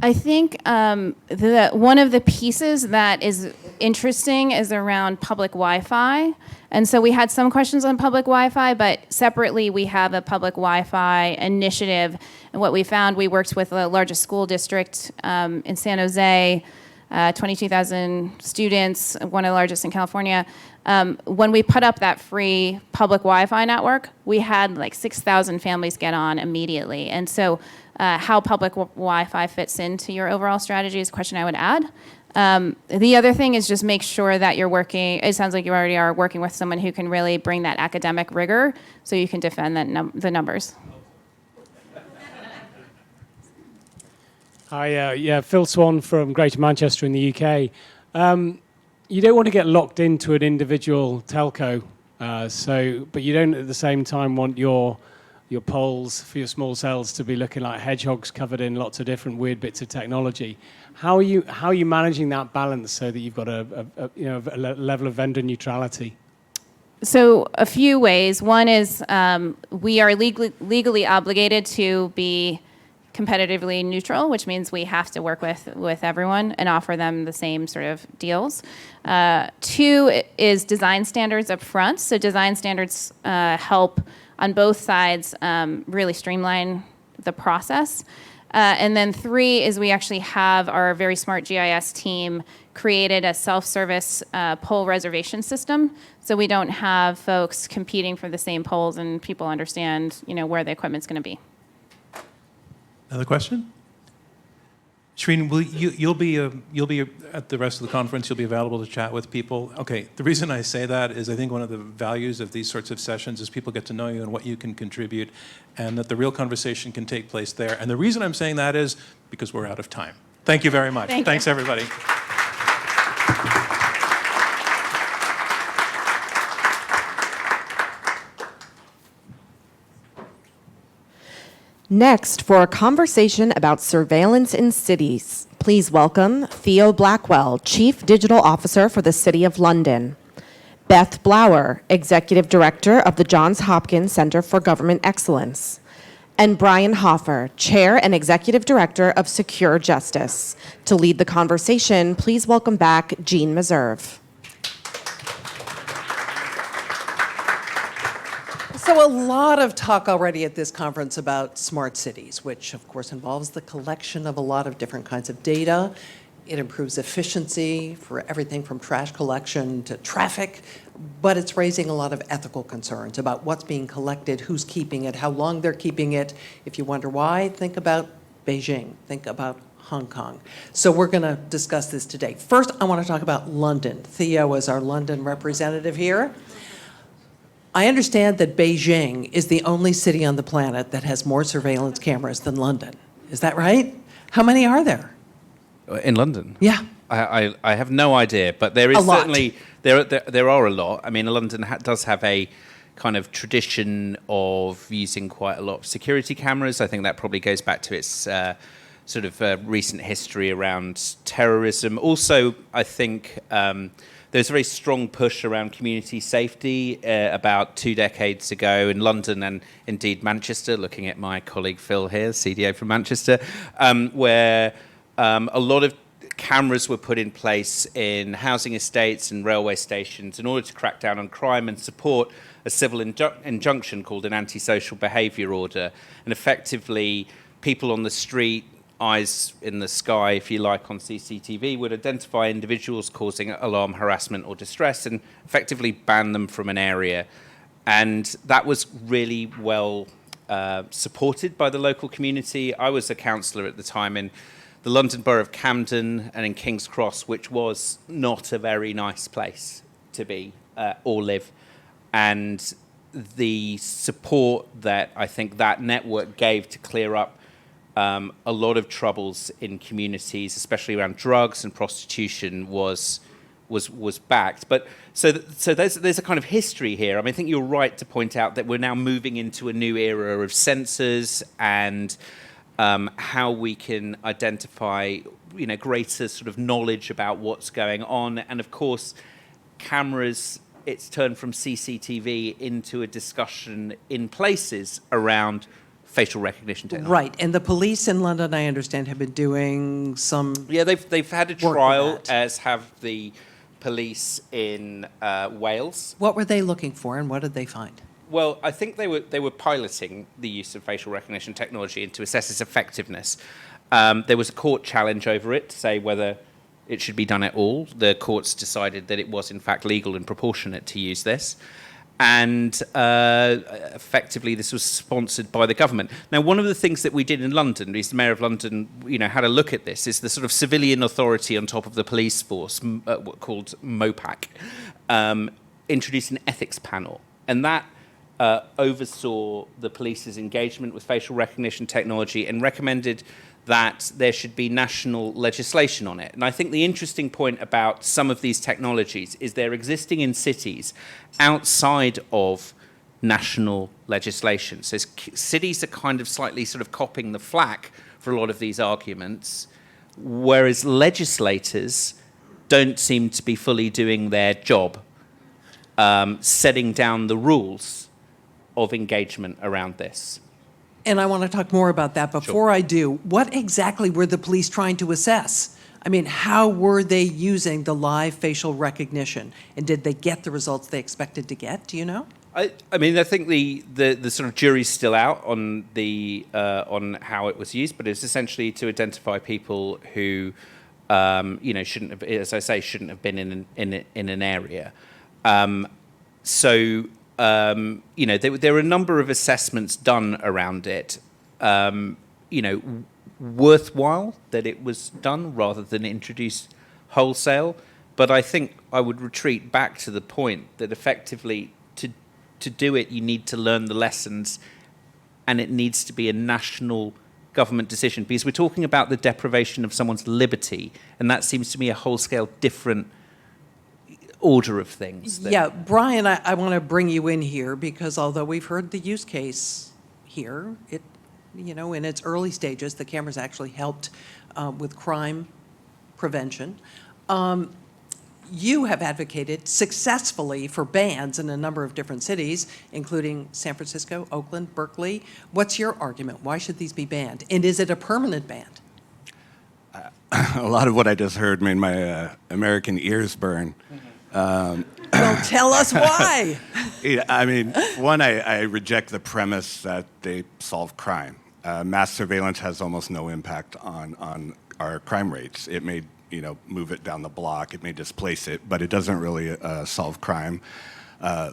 I think one of the pieces that is interesting is around public Wi-Fi. And so we had some questions on public Wi-Fi, but separately we have a public Wi-Fi initiative. And what we found, we worked with the largest school district in San Jose, 22,000 students, one of the largest in California. When we put up that free public Wi-Fi network, we had like 6,000 families get on immediately. And so how public Wi-Fi fits into your overall strategy is a question I would add. The other thing is just make sure that you're working, it sounds like you already are working with someone who can really bring that academic rigor so you can defend that the numbers. Hi, Phil Swan from Greater Manchester in the UK. You don't want to get locked into an individual telco, but you don't at the same time want your poles for your small cells to be looking like hedgehogs covered in lots of different weird bits of technology. How are you managing that balance so that you've got a level of vendor neutrality? So a few ways. One is we are legally obligated to be competitively neutral, which means we have to work with everyone and offer them the same sort of deals. Two is design standards up front. So design standards help on both sides really streamline the process. And then three is we actually have our very smart GIS team created a self-service pole reservation system. So we don't have folks competing for the same poles and people understand, where the equipment's going to be. Another question? Shereen, you'll be at the rest of the conference. You'll be available to chat with people. Okay. The reason I say that is I think one of the values of these sorts of sessions is people get to know you and what you can contribute, and that the real conversation can take place there. And the reason I'm saying that is because we're out of time. Thank you very much. Thanks, everybody. Next, for a conversation about surveillance in cities, please welcome Theo Blackwell, Chief Digital Officer for the City of London, Beth Blower, Executive Director of the Johns Hopkins Center for Government Excellence, and Brian Hoffer, Chair and Executive Director of Secure Justice. To lead the conversation, please welcome back Jean Meserve. So a lot of talk already at this conference about smart cities, which of course involves the collection of a lot of different kinds of data. It improves efficiency for everything from trash collection to traffic, but it's raising a lot of ethical concerns about what's being collected, who's keeping it, how long they're keeping it. If you wonder why, think about Beijing, think about Hong Kong. So we're going to discuss this today. First, I want to talk about London. Theo is our London representative here. I understand that Beijing is the only city on the planet that has more surveillance cameras than London. Is that right? How many are there? In London? Yeah. I have no idea, but there is certainly, there are a lot. I mean, London does have a kind of tradition of using quite a lot of security cameras. I think that probably goes back to its sort of recent history around terrorism. Also, I think there's a very strong push around community safety about 2 decades ago in London and indeed Manchester, looking at my colleague Phil here, CDO from Manchester, where a lot of cameras were put in place in housing estates and railway stations in order to crack down on crime and support a civil injunction called an antisocial behaviour order. And effectively, people on the street, eyes in the sky, if you like, on CCTV, would identify individuals causing alarm, harassment or distress and effectively ban them from an area. And that was really well supported by the local community. I was a councillor at the time in the London Borough of Camden and in King's Cross, which was not a very nice place to be or live. And the support that I think that network gave to clear up a lot of troubles in communities, especially around drugs and prostitution, was backed. But so there's a kind of history here. I mean, I think you're right to point out that we're now moving into a new era of sensors and how we can identify greater sort of knowledge about what's going on. And of course, cameras, it's turned from CCTV into a discussion in places around facial recognition technology. Right, and the police in London, I understand, have been doing some. Yeah, they've had a work with trial, that. as have the police in Wales. What were they looking for, and what did they find? Well, I think they were piloting the use of facial recognition technology to assess its effectiveness. There was a court challenge over it to say whether it should be done at all. The courts decided that it was in fact legal and proportionate to use this. And effectively, this was sponsored by the government. Now, one of the things that we did in London, is the Mayor of London, had a look at this, is the sort of civilian authority on top of the police force, called MOPAC, introduced an ethics panel. And that oversaw the police's engagement with facial recognition technology and recommended that there should be national legislation on it. And I think the interesting point about some of these technologies is they're existing in cities outside of national legislation. So cities are kind of slightly sort of copying the flak for a lot of these arguments, whereas legislators don't seem to be fully doing their job, setting down the rules of engagement around this. And I want to talk more about that. Before I do, what exactly were the police trying to assess? I mean, how were they using the live facial recognition? And did they get the results they expected to get? Do you know? I mean, I think the sort of jury's still out on on how it was used, but it's essentially to identify people who, shouldn't have, as I say, shouldn't have been in an area. There were a number of assessments done around it. Worthwhile that it was done rather than introduced wholesale. But I think I would retreat back to the point that effectively to do it, you need to learn the lessons, and it needs to be a national government decision, because we're talking about the deprivation of someone's liberty, and that seems to me a whole-scale different order of things. Yeah, Brian, I want to bring you in here because although we've heard the use case here, it, in its early stages, the cameras actually helped with crime prevention. You have advocated successfully for bans in a number of different cities, including San Francisco, Oakland, Berkeley. What's your argument? Why should these be banned? And is it a permanent ban? A lot of what I just heard made my American ears burn. Well, tell us why. I mean, one, I reject the premise that they solve crime. Mass surveillance has almost no impact on our crime rates. It may, move it down the block. It may displace it, but it doesn't really solve crime.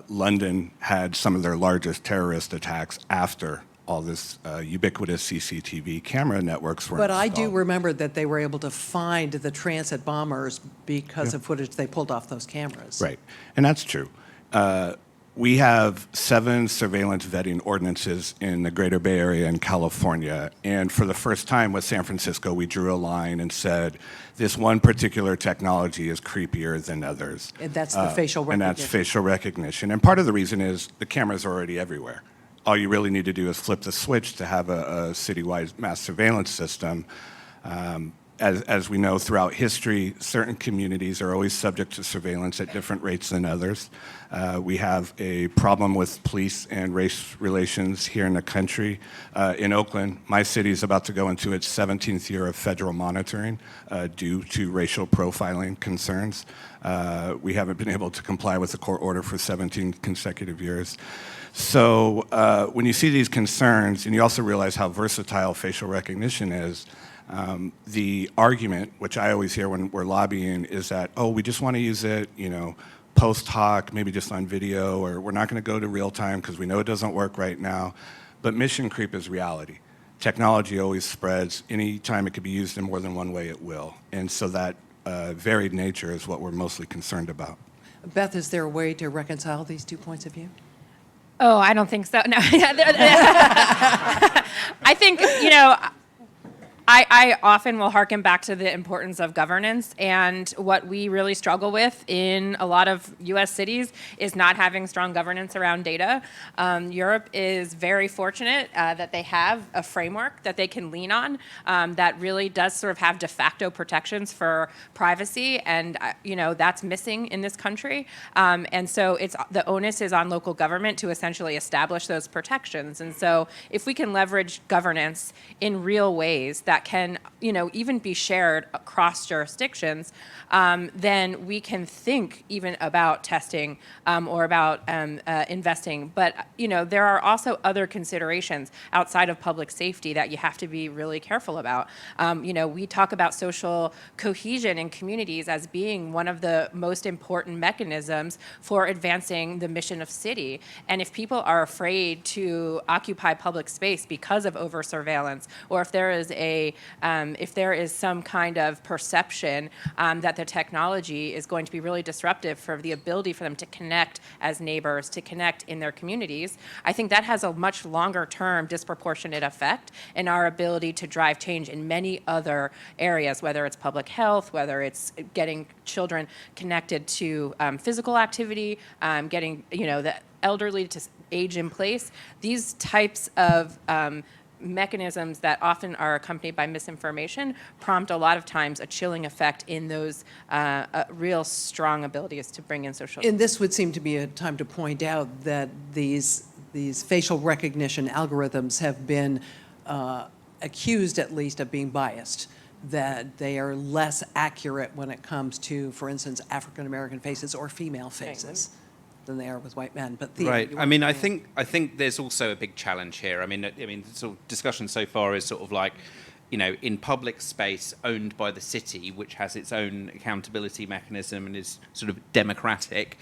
London had some of their largest terrorist attacks after all this ubiquitous CCTV camera networks were But I installed. do remember that they were able to find the transit bombers because of footage they pulled off those cameras. Right, and that's true. We have 7 surveillance vetting ordinances in the Greater Bay Area in California, and for the first time with San Francisco, we drew a line and said, this one particular technology is creepier than others. And that's the facial recognition. And that's facial recognition. And part of the reason is the cameras are already everywhere. All you really need to do is flip the switch to have a citywide mass surveillance system. As we know throughout history, certain communities are always subject to surveillance at different rates than others. We have a problem with police and race relations here in the country. In Oakland, my city is about to go into its 17th year of federal monitoring due to racial profiling concerns. We haven't been able to comply with the court order for 17 consecutive years. So when you see these concerns, and you also realize how versatile facial recognition is, the argument, which I always hear when we're lobbying, is that, oh, we just want to use it, post hoc, maybe just on video, or we're not going to go to real time because we know it doesn't work right now. But mission creep is reality. Technology always spreads. Anytime it could be used in more than one way, it will. And so that varied nature is what we're mostly concerned about. Beth, is there a way to reconcile these 2 points of view? Oh, I don't think so. No. I think, I often will harken back to the importance of governance, and what we really struggle with in a lot of U.S. cities is not having strong governance around data. Europe is very fortunate that they have a framework that they can lean on that really does sort of have de facto protections for privacy, and that's missing in this country. And so the onus is on local government to essentially establish those protections. And so if we can leverage governance in real ways that can, even be shared across jurisdictions, then we can think even about testing or about investing. But, there are also other considerations outside of public safety that you have to be really careful about. We talk about social cohesion in communities as being one of the most important mechanisms for advancing the mission of city. And if people are afraid to occupy public space because of over surveillance, or if there is some kind of perception that the technology is going to be really disruptive for the ability for them to connect as neighbors, to connect in their communities, I think that has a much longer term disproportionate effect in our ability to drive change in many other areas, whether it's public health, whether it's getting children connected to physical activity, getting the elderly to age in place. These types of mechanisms that often are accompanied by misinformation prompt a lot of times a chilling effect in those real strong abilities to bring in social. And this would seem to be a time to point out that these facial recognition algorithms have been accused, at least, of being biased, that they are less accurate when it comes to, for instance, African American faces or female faces than they are with white men. But right. I mean, I think there's also a big challenge here. I mean, the sort of discussion so far is sort of like, in public space owned by the city, which has its own accountability mechanism and is sort of democratic.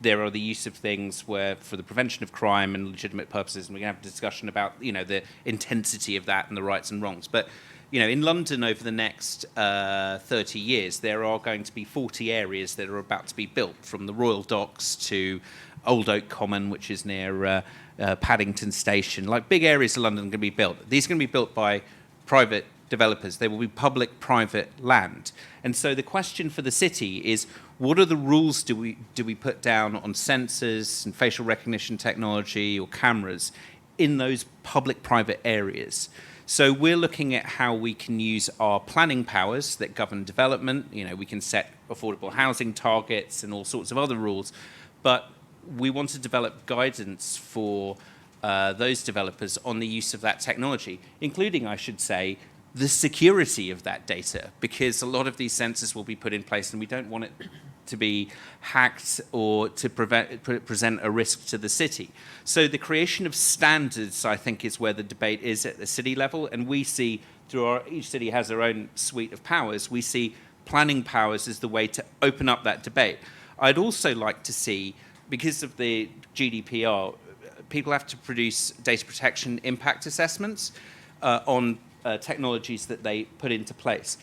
There are the use of things where, for the prevention of crime and legitimate purposes, and we can have a discussion about, the intensity of that and the rights and wrongs. But, in London over the next 30 years, there are going to be 40 areas that are about to be built, from the Royal Docks to Old Oak Common, which is near Paddington Station. Like, big areas of London are going to be built. These are going to be built by private developers. They will be public-private land. And so the question for the city is, what are the rules do we put down on sensors and facial recognition technology or cameras in those public-private areas? So we're looking at how we can use our planning powers that govern development. We can set affordable housing targets and all sorts of other rules, but we want to develop guidance for those developers on the use of that technology, including, I should say, the security of that data, because a lot of these sensors will be put in place and we don't want it to be hacked or to present a risk to the city. So the creation of standards, I think, is where the debate is at the city level, and we see each city has their own suite of powers. We see planning powers as the way to open up that debate. I'd also like to see, because of the GDPR, people have to produce data protection impact assessments on technologies that they put into place.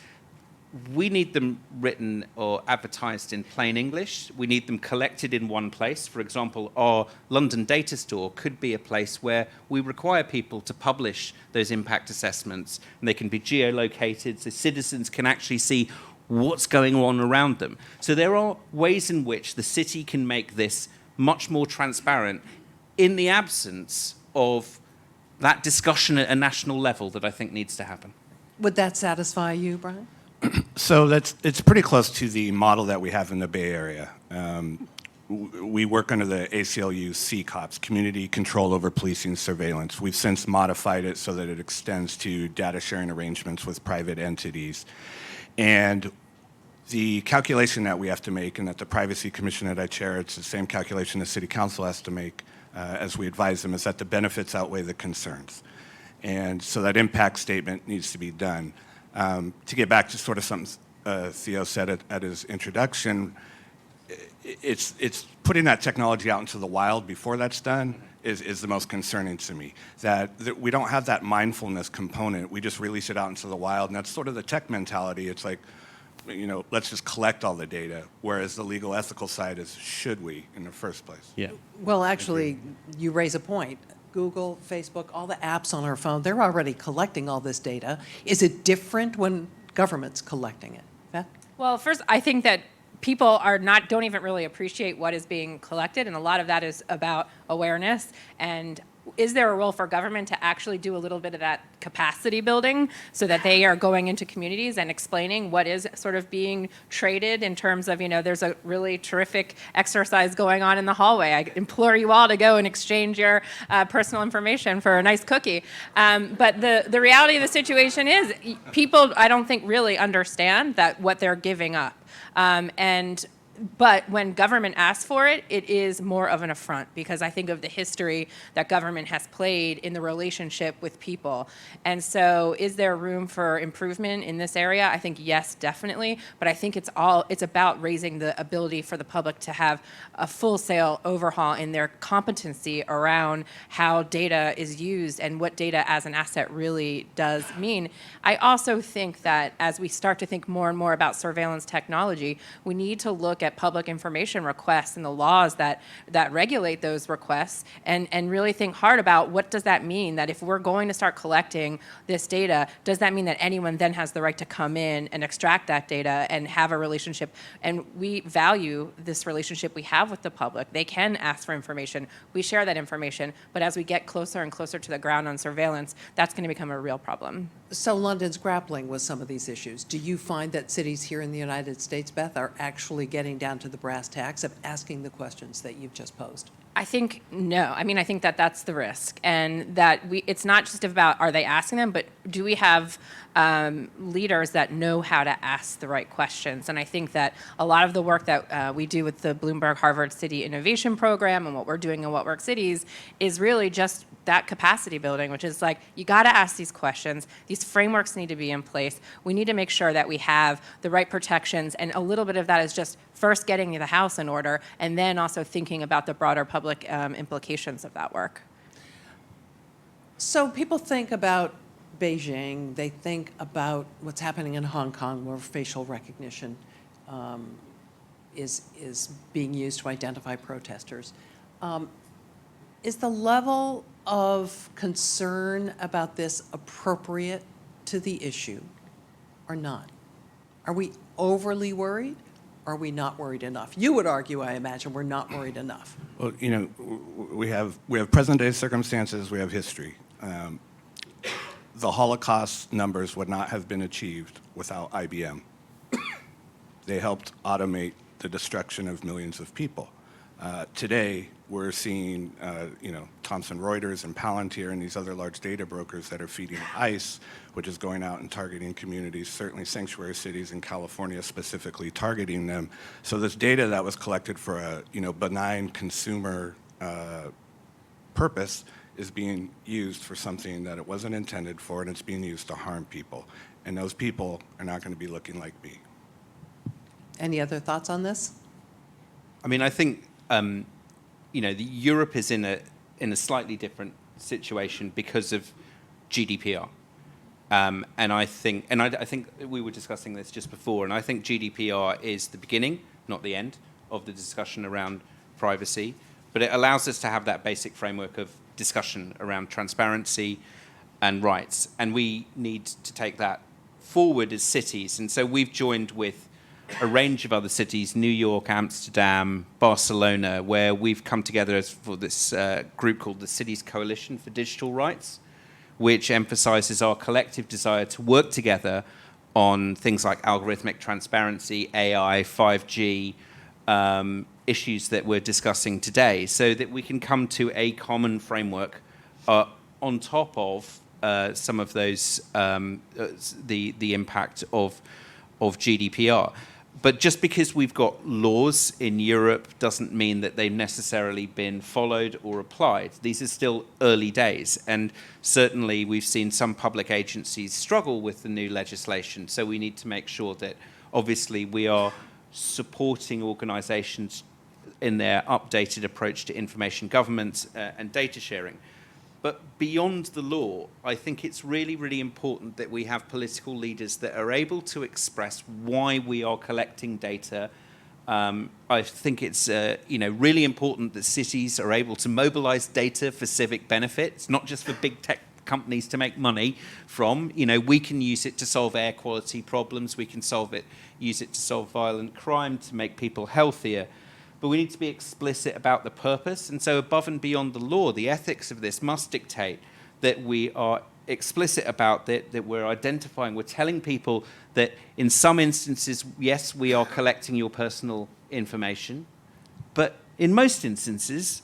We need them written or advertised in plain English. We need them collected in one place. For example, our London data store could be a place where we require people to publish those impact assessments, and they can be geolocated so citizens can actually see what's going on around them. So there are ways in which the city can make this much more transparent in the absence of that discussion at a national level that I think needs to happen. Would that satisfy you, Brian? So it's pretty close to the model that we have in the Bay Area. We work under the ACLU CCOPS, Community Control Over Policing Surveillance. We've since modified it so that it extends to data sharing arrangements with private entities. And the calculation that we have to make, and that the Privacy Commission that I chair, it's the same calculation the City Council has to make as we advise them, is that the benefits outweigh the concerns. And so that impact statement needs to be done. To get back to sort of something Theo said at his introduction, it's putting that technology out into the wild before that's done is the most concerning to me. That we don't have that mindfulness component. We just release it out into the wild, and that's sort of the tech mentality. It's like, let's just collect all the data, whereas the legal ethical side is, should we in the first place? Yeah. Well, actually, you raise a point. Google, Facebook, all the apps on our phone, they're already collecting all this data. Is it different when government's collecting it? Beth? Well, first, I think that people don't even really appreciate what is being collected, and a lot of that is about awareness. And is there a role for government to actually do a little bit of that capacity building so that they are going into communities and explaining what is sort of being traded in terms of, there's a really terrific exercise going on in the hallway. I implore you all to go and exchange your personal information for a nice cookie. But the reality of the situation is people, I don't think, really understand that what they're giving up. But when government asks for it, it is more of an affront, because I think of the history that government has played in the relationship with people. And so is there room for improvement in this area? I think yes, definitely. But I think it's about raising the ability for the public to have a full-scale overhaul in their competency around how data is used and what data as an asset really does mean. I also think that as we start to think more and more about surveillance technology, we need to look at public information requests and the laws that regulate those requests, and really think hard about what does that mean, that if we're going to start collecting this data, does that mean that anyone then has the right to come in and extract that data and have a relationship? And we value this relationship we have with the public. They can ask for information. We share that information. But as we get closer and closer to the ground on surveillance, that's going to become a real problem. So London's grappling with some of these issues. Do you find that cities here in the United States, Beth, are actually getting down to the brass tacks of asking the questions that you've just posed? I think no. I mean, I think that that's the risk, and that it's not just about are they asking them, but do we have leaders that know how to ask the right questions? And I think that a lot of the work that we do with the Bloomberg Harvard City Innovation Program and what we're doing in What Works Cities is really just that capacity building, which is like, you got to ask these questions. These frameworks need to be in place. We need to make sure that we have the right protections, and a little bit of that is just first getting the house in order, and then also thinking about the broader public implications of that work. So people think about Beijing, they think about what's happening in Hong Kong, where facial recognition is being used to identify protesters. Is the level of concern about this appropriate to the issue or not? Are we overly worried? Or are we not worried enough? You would argue, I imagine, we're not worried enough. Well, we have present-day circumstances, we have history. The Holocaust numbers would not have been achieved without IBM. They helped automate the destruction of millions of people. Today, we're seeing, Thomson Reuters and Palantir and these other large data brokers that are feeding ICE, which is going out and targeting communities, certainly sanctuary cities in California specifically targeting them. So this data that was collected for a, benign consumer purpose is being used for something that it wasn't intended for, and it's being used to harm people. And those people are not going to be looking like me. Any other thoughts on this? I mean, I think Europe is in a slightly different situation because of GDPR, and I think we were discussing this just before, and I think GDPR is the beginning, not the end, of the discussion around privacy, but it allows us to have that basic framework of discussion around transparency and rights, and we need to take that forward as cities, and so we've joined with a range of other cities, New York, Amsterdam, Barcelona, where we've come together for this group called the Cities Coalition for Digital Rights, which emphasizes our collective desire to work together on things like algorithmic transparency, AI, 5G, issues that we're discussing today, so that we can come to a common framework on top of some of those, the impact of GDPR. But just because we've got laws in Europe doesn't mean that they've necessarily been followed or applied. These are still early days, and certainly we've seen some public agencies struggle with the new legislation, so we need to make sure that obviously we are supporting organizations in their updated approach to information governance and data sharing. But beyond the law, I think it's really, really important that we have political leaders that are able to express why we are collecting data I think it's really important that cities are able to mobilize data for civic benefits, not just for big tech companies to make money from. We can use it to solve air quality problems. We can use it to solve violent crime, to make people healthier. But we need to be explicit about the purpose. And so above and beyond the law, the ethics of this must dictate that we are explicit about that we're identifying, we're telling people that in some instances, yes, we are collecting your personal information, but in most instances,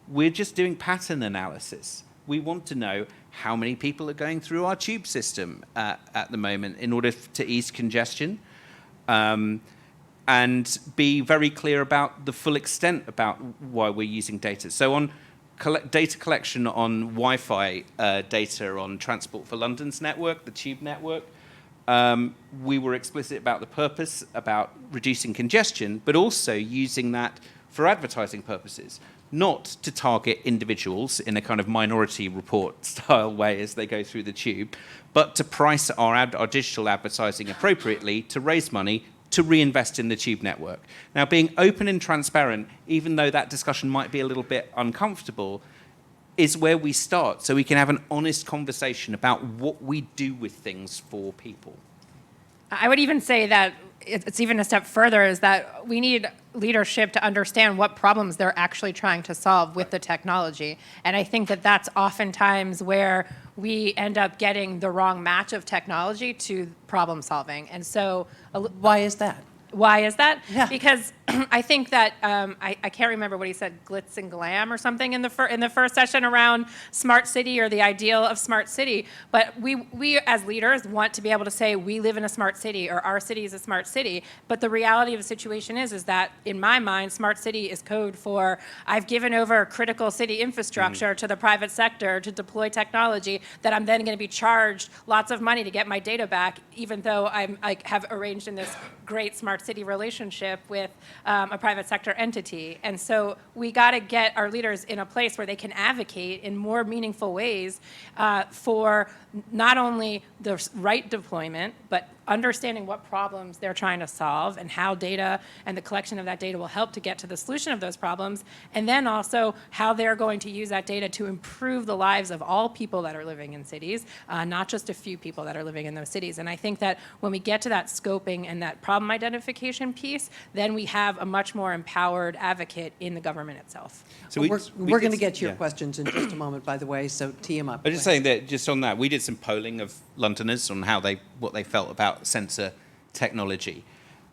we're just doing pattern analysis. We want to know how many people are going through our tube system at the moment in order to ease congestion, and be very clear about the full extent about why we're using data. So on data collection on Wi-Fi data on Transport for London's network, the tube network, we were explicit about the purpose, about reducing congestion, but also using that for advertising purposes, not to target individuals in a kind of Minority Report style way as they go through the tube, but to price our digital advertising appropriately to raise money to reinvest in the tube network. Now, being open and transparent, even though that discussion might be a little bit uncomfortable, is where we start, so we can have an honest conversation about what we do with things for people. I would even say that it's even a step further, is that we need leadership to understand what problems they're actually trying to solve with the technology. And I think that that's oftentimes where we end up getting the wrong match of technology to problem solving. And so why is that? Why is that? Yeah. Because I think that I can't remember what he said, glitz and glam or something in the first session around smart city or the ideal of smart city. But we as leaders want to be able to say we live in a smart city or our city is a smart city. But the reality of the situation is that in my mind, smart city is code for I've given over critical city infrastructure to the private sector to deploy technology that I'm then going to be charged lots of money to get my data back, even though I have arranged in this great smart city relationship with a private sector entity. And so we got to get our leaders in a place where they can advocate in more meaningful ways for not only the right deployment, but understanding what problems they're trying to solve and how data and the collection of that data will help to get to the solution of those problems, and then also how they're going to use that data to improve the lives of all people that are living in cities, not just a few people that are living in those cities. And I think that when we get to that scoping and that problem identification piece, then we have a much more empowered advocate in the government itself. So we're going to get to your questions in just a moment, by the way, so tee them up. I'm just saying that just on that, we did some polling of Londoners on what they felt about sensor technology.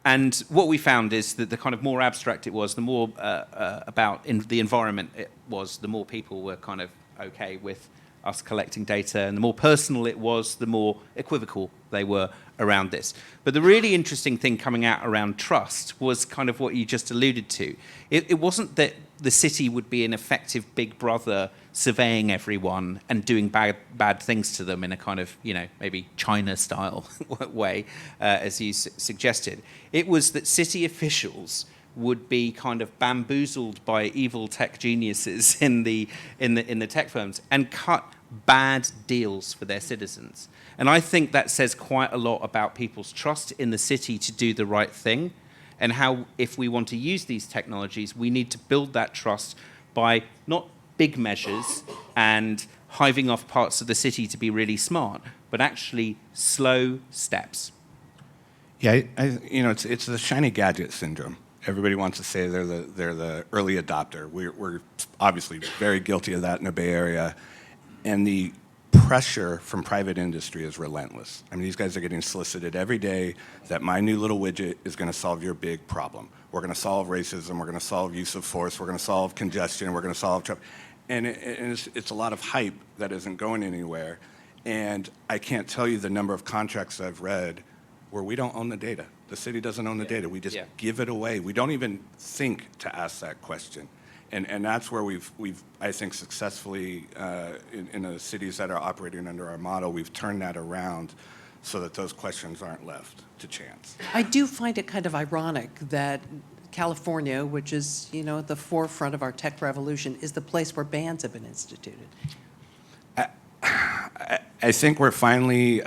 And what we found is that the kind of more abstract it was, the more about the environment it was, the more people were kind of okay with us collecting data, and the more personal it was, the more equivocal they were around this. But the really interesting thing coming out around trust was kind of what you just alluded to. It wasn't that the city would be an effective big brother surveying everyone and doing bad things to them in a kind of, maybe China-style way, as you suggested. It was that city officials would be kind of bamboozled by evil tech geniuses in the tech firms and cut bad deals for their citizens. And I think that says quite a lot about people's trust in the city to do the right thing, and how, if we want to use these technologies, we need to build that trust by not big measures and hiving off parts of the city to be really smart, but actually slow steps. Yeah, it's the shiny gadget syndrome. Everybody wants to say they're the early adopter. We're obviously very guilty of that in the Bay Area, and the pressure from private industry is relentless. I mean, these guys are getting solicited every day that my new little widget is going to solve your big problem. We're going to solve racism. We're going to solve use of force. We're going to solve congestion. We're going to solve traffic. And it's a lot of hype that isn't going anywhere. And I can't tell you the number of contracts I've read where we don't own the data. The city doesn't own the data. We just give it away. We don't even think to ask that question. And that's where we've I think successfully in the cities that are operating under our model, we've turned that around so that those questions aren't left to chance. I do find it kind of ironic that California, which is, at the forefront of our tech revolution, is the place where bans have been instituted. I think we're finally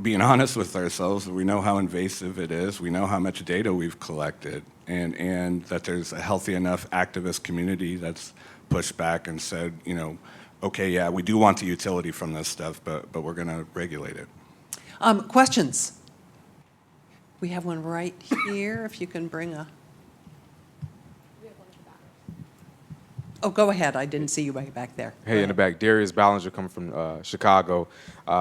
being honest with ourselves. We know how invasive it is. We know how much data we've collected, and that there's a healthy enough activist community that's pushed back and said, you know, okay, yeah, we do want the utility from this stuff, but we're going to regulate it. Questions? We have one right here, if you can bring a... Oh, go ahead. I didn't see you back there. Hey, in the back, Darius Ballinger coming from Chicago.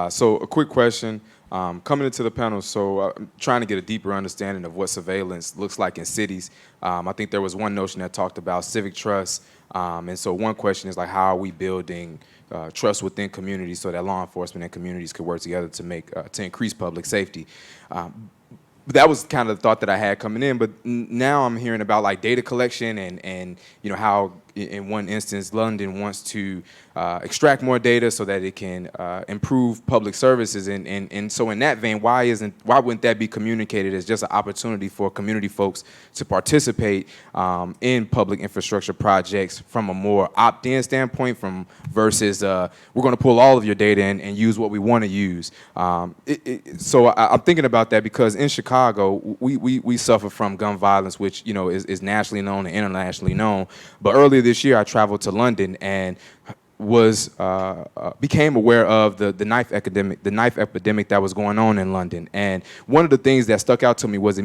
So a quick question. Coming into the panel, so trying to get a deeper understanding of what surveillance looks like in cities. I think there was one notion that talked about civic trust. And so one question is like, how are we building trust within communities so that law enforcement and communities could work together to increase public safety? That was kind of the thought that I had coming in, but now I'm hearing about like data collection and you know how in one instance London wants to extract more data so that it can improve public services and so in that vein, why wouldn't that be communicated as just an opportunity for community folks to participate in public infrastructure projects from a more opt-in standpoint versus we're going to pull all of your data and use what we want to use. So I'm thinking about that because in Chicago we suffer from gun violence, which you know is nationally known and internationally known. But earlier this year I traveled to London and became aware of the knife epidemic that was going on in London. And one of the things that stuck out to me was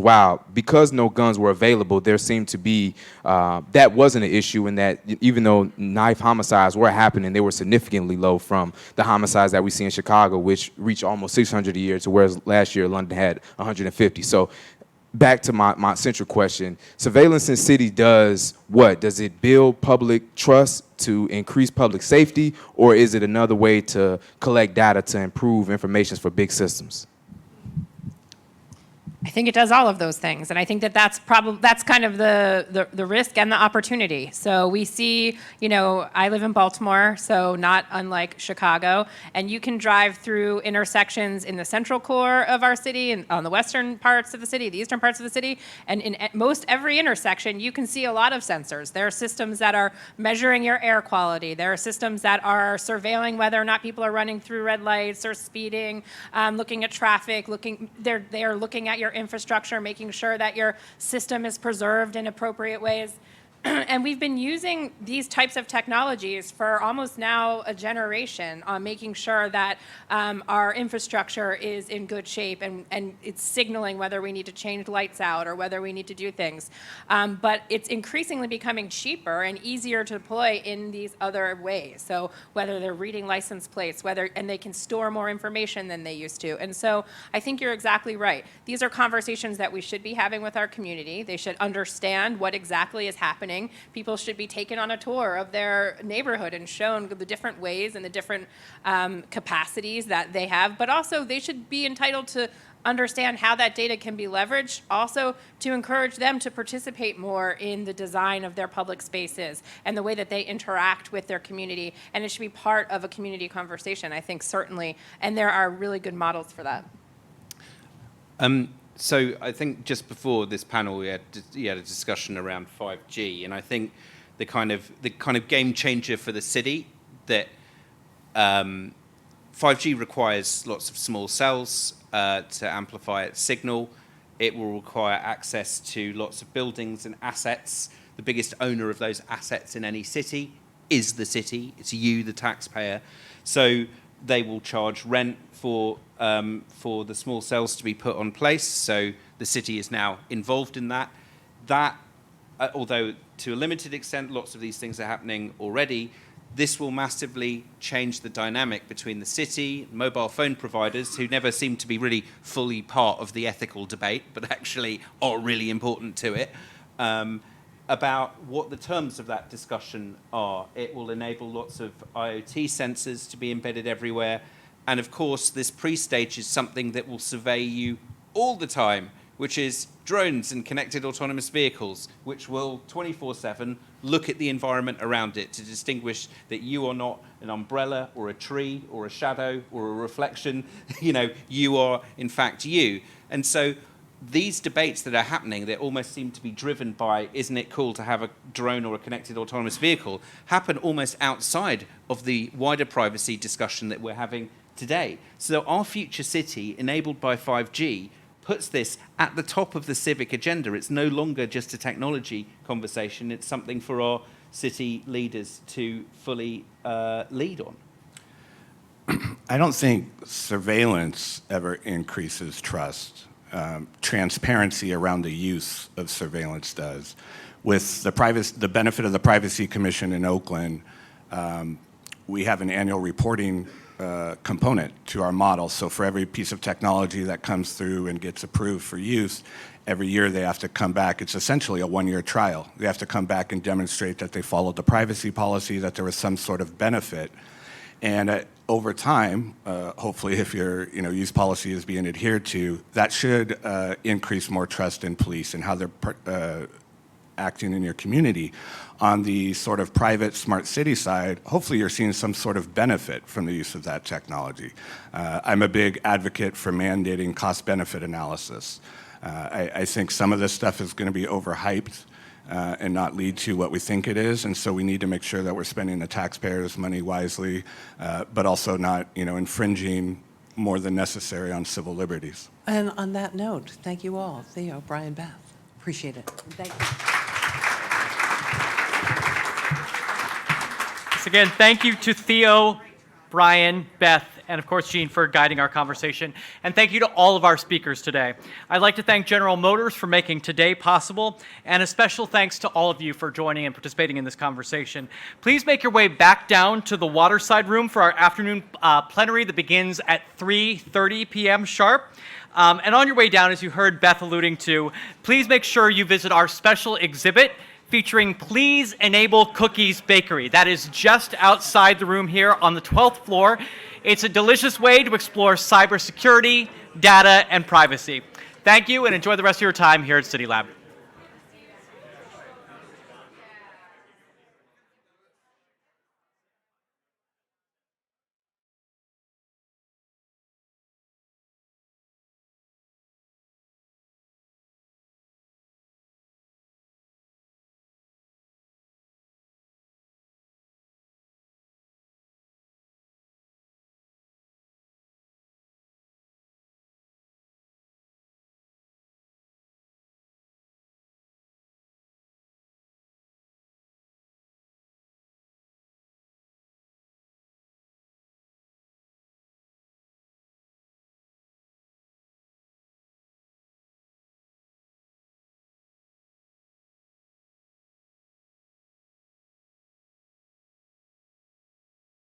wow, because no guns were available, there seemed to be that wasn't an issue, and that even though knife homicides were happening, they were significantly low from the homicides that we see in Chicago, which reached almost 600 a year, to whereas last year London had 150. So back to my central question, surveillance in city does what? Does it build public trust to increase public safety, or is it another way to collect data to improve information for big systems? I think it does all of those things, and I think that's kind of the risk and the opportunity. So we see, you know, I live in Baltimore, so not unlike Chicago, and you can drive through intersections in the central core of our city and on the western parts of the city, the eastern parts of the city, and in most every intersection, you can see a lot of sensors. There are systems that are measuring your air quality. There are systems that are surveilling whether or not people are running through red lights or speeding, looking at traffic, they are looking at your infrastructure, making sure that your system is preserved in appropriate ways. And we've been using these types of technologies for almost now a generation on making sure that our infrastructure is in good shape and it's signaling whether we need to change lights out or whether we need to do things. But it's increasingly becoming cheaper and easier to deploy in these other ways. So whether they're reading license plates, and they can store more information than they used to. And so I think you're exactly right. These are conversations that we should be having with our community. They should understand what exactly is happening. People should be taken on a tour of their neighborhood and shown the different ways and the different capacities that they have, but also they should be entitled to understand how that data can be leveraged, also to encourage them to participate more in the design of their public spaces and the way that they interact with their community, and it should be part of a community conversation, I think, certainly, and there are really good models for that. So I think just before this panel, we had a discussion around 5G, and I think the kind of game changer for the city that 5G requires lots of small cells to amplify its signal. It will require access to lots of buildings and assets. The biggest owner of those assets in any city is the city. It's you, the taxpayer. So they will charge rent for the small cells to be put on place. So the city is now involved in that. Although to a limited extent, lots of these things are happening already, this will massively change the dynamic between the city, mobile phone providers, who never seem to be really fully part of the ethical debate, but actually are really important to it, about what the terms of that discussion are. It will enable lots of IoT sensors to be embedded everywhere. And of course, this pre-stage is something that will survey you all the time, which is drones and connected autonomous vehicles, which will 24/7 look at the environment around it to distinguish that you are not an umbrella or a tree or a shadow or a reflection. You know, you are in fact you. And so these debates that are happening, that almost seem to be driven by, isn't it cool to have a drone or a connected autonomous vehicle, happen almost outside of the wider privacy discussion that we're having today. So our future city, enabled by 5G, puts this at the top of the civic agenda. It's no longer just a technology conversation. It's something for our city leaders to fully lead on. I don't think surveillance ever increases trust. Transparency around the use of surveillance does. With the benefit of the Privacy Commission in Oakland, we have an annual reporting component to our model. So for every piece of technology that comes through and gets approved for use, every year they have to come back. It's essentially a one-year trial. They have to come back and demonstrate that they followed the privacy policy, that there was some sort of benefit. And over time, hopefully if your use policy is being adhered to, that should increase more trust in police and how they're acting in your community. On the sort of private smart city side, hopefully you're seeing some sort of benefit from the use of that technology. I'm a big advocate for mandating cost-benefit analysis. I think some of this stuff is going to be overhyped and not lead to what we think it is, and so we need to make sure that we're spending the taxpayers' money wisely, but also not, infringing more than necessary on civil liberties. And on that note, thank you all. Theo, Brian, Beth, appreciate it. Thank you. Once again, thank you to Theo, Brian, Beth, and of course, Jean, for guiding our conversation. And thank you to all of our speakers today. I'd like to thank General Motors for making today possible, and a special thanks to all of you for joining and participating in this conversation. Please make your way back down to the Waterside Room for our afternoon plenary that begins at 3:30 p.m. sharp. And on your way down, as you heard Beth alluding to, please make sure you visit our special exhibit featuring Please Enable Cookies Bakery. That is just outside the room here on the 12th floor. It's a delicious way to explore cybersecurity, data, and privacy. Thank you, and enjoy the rest of your time here at CityLab.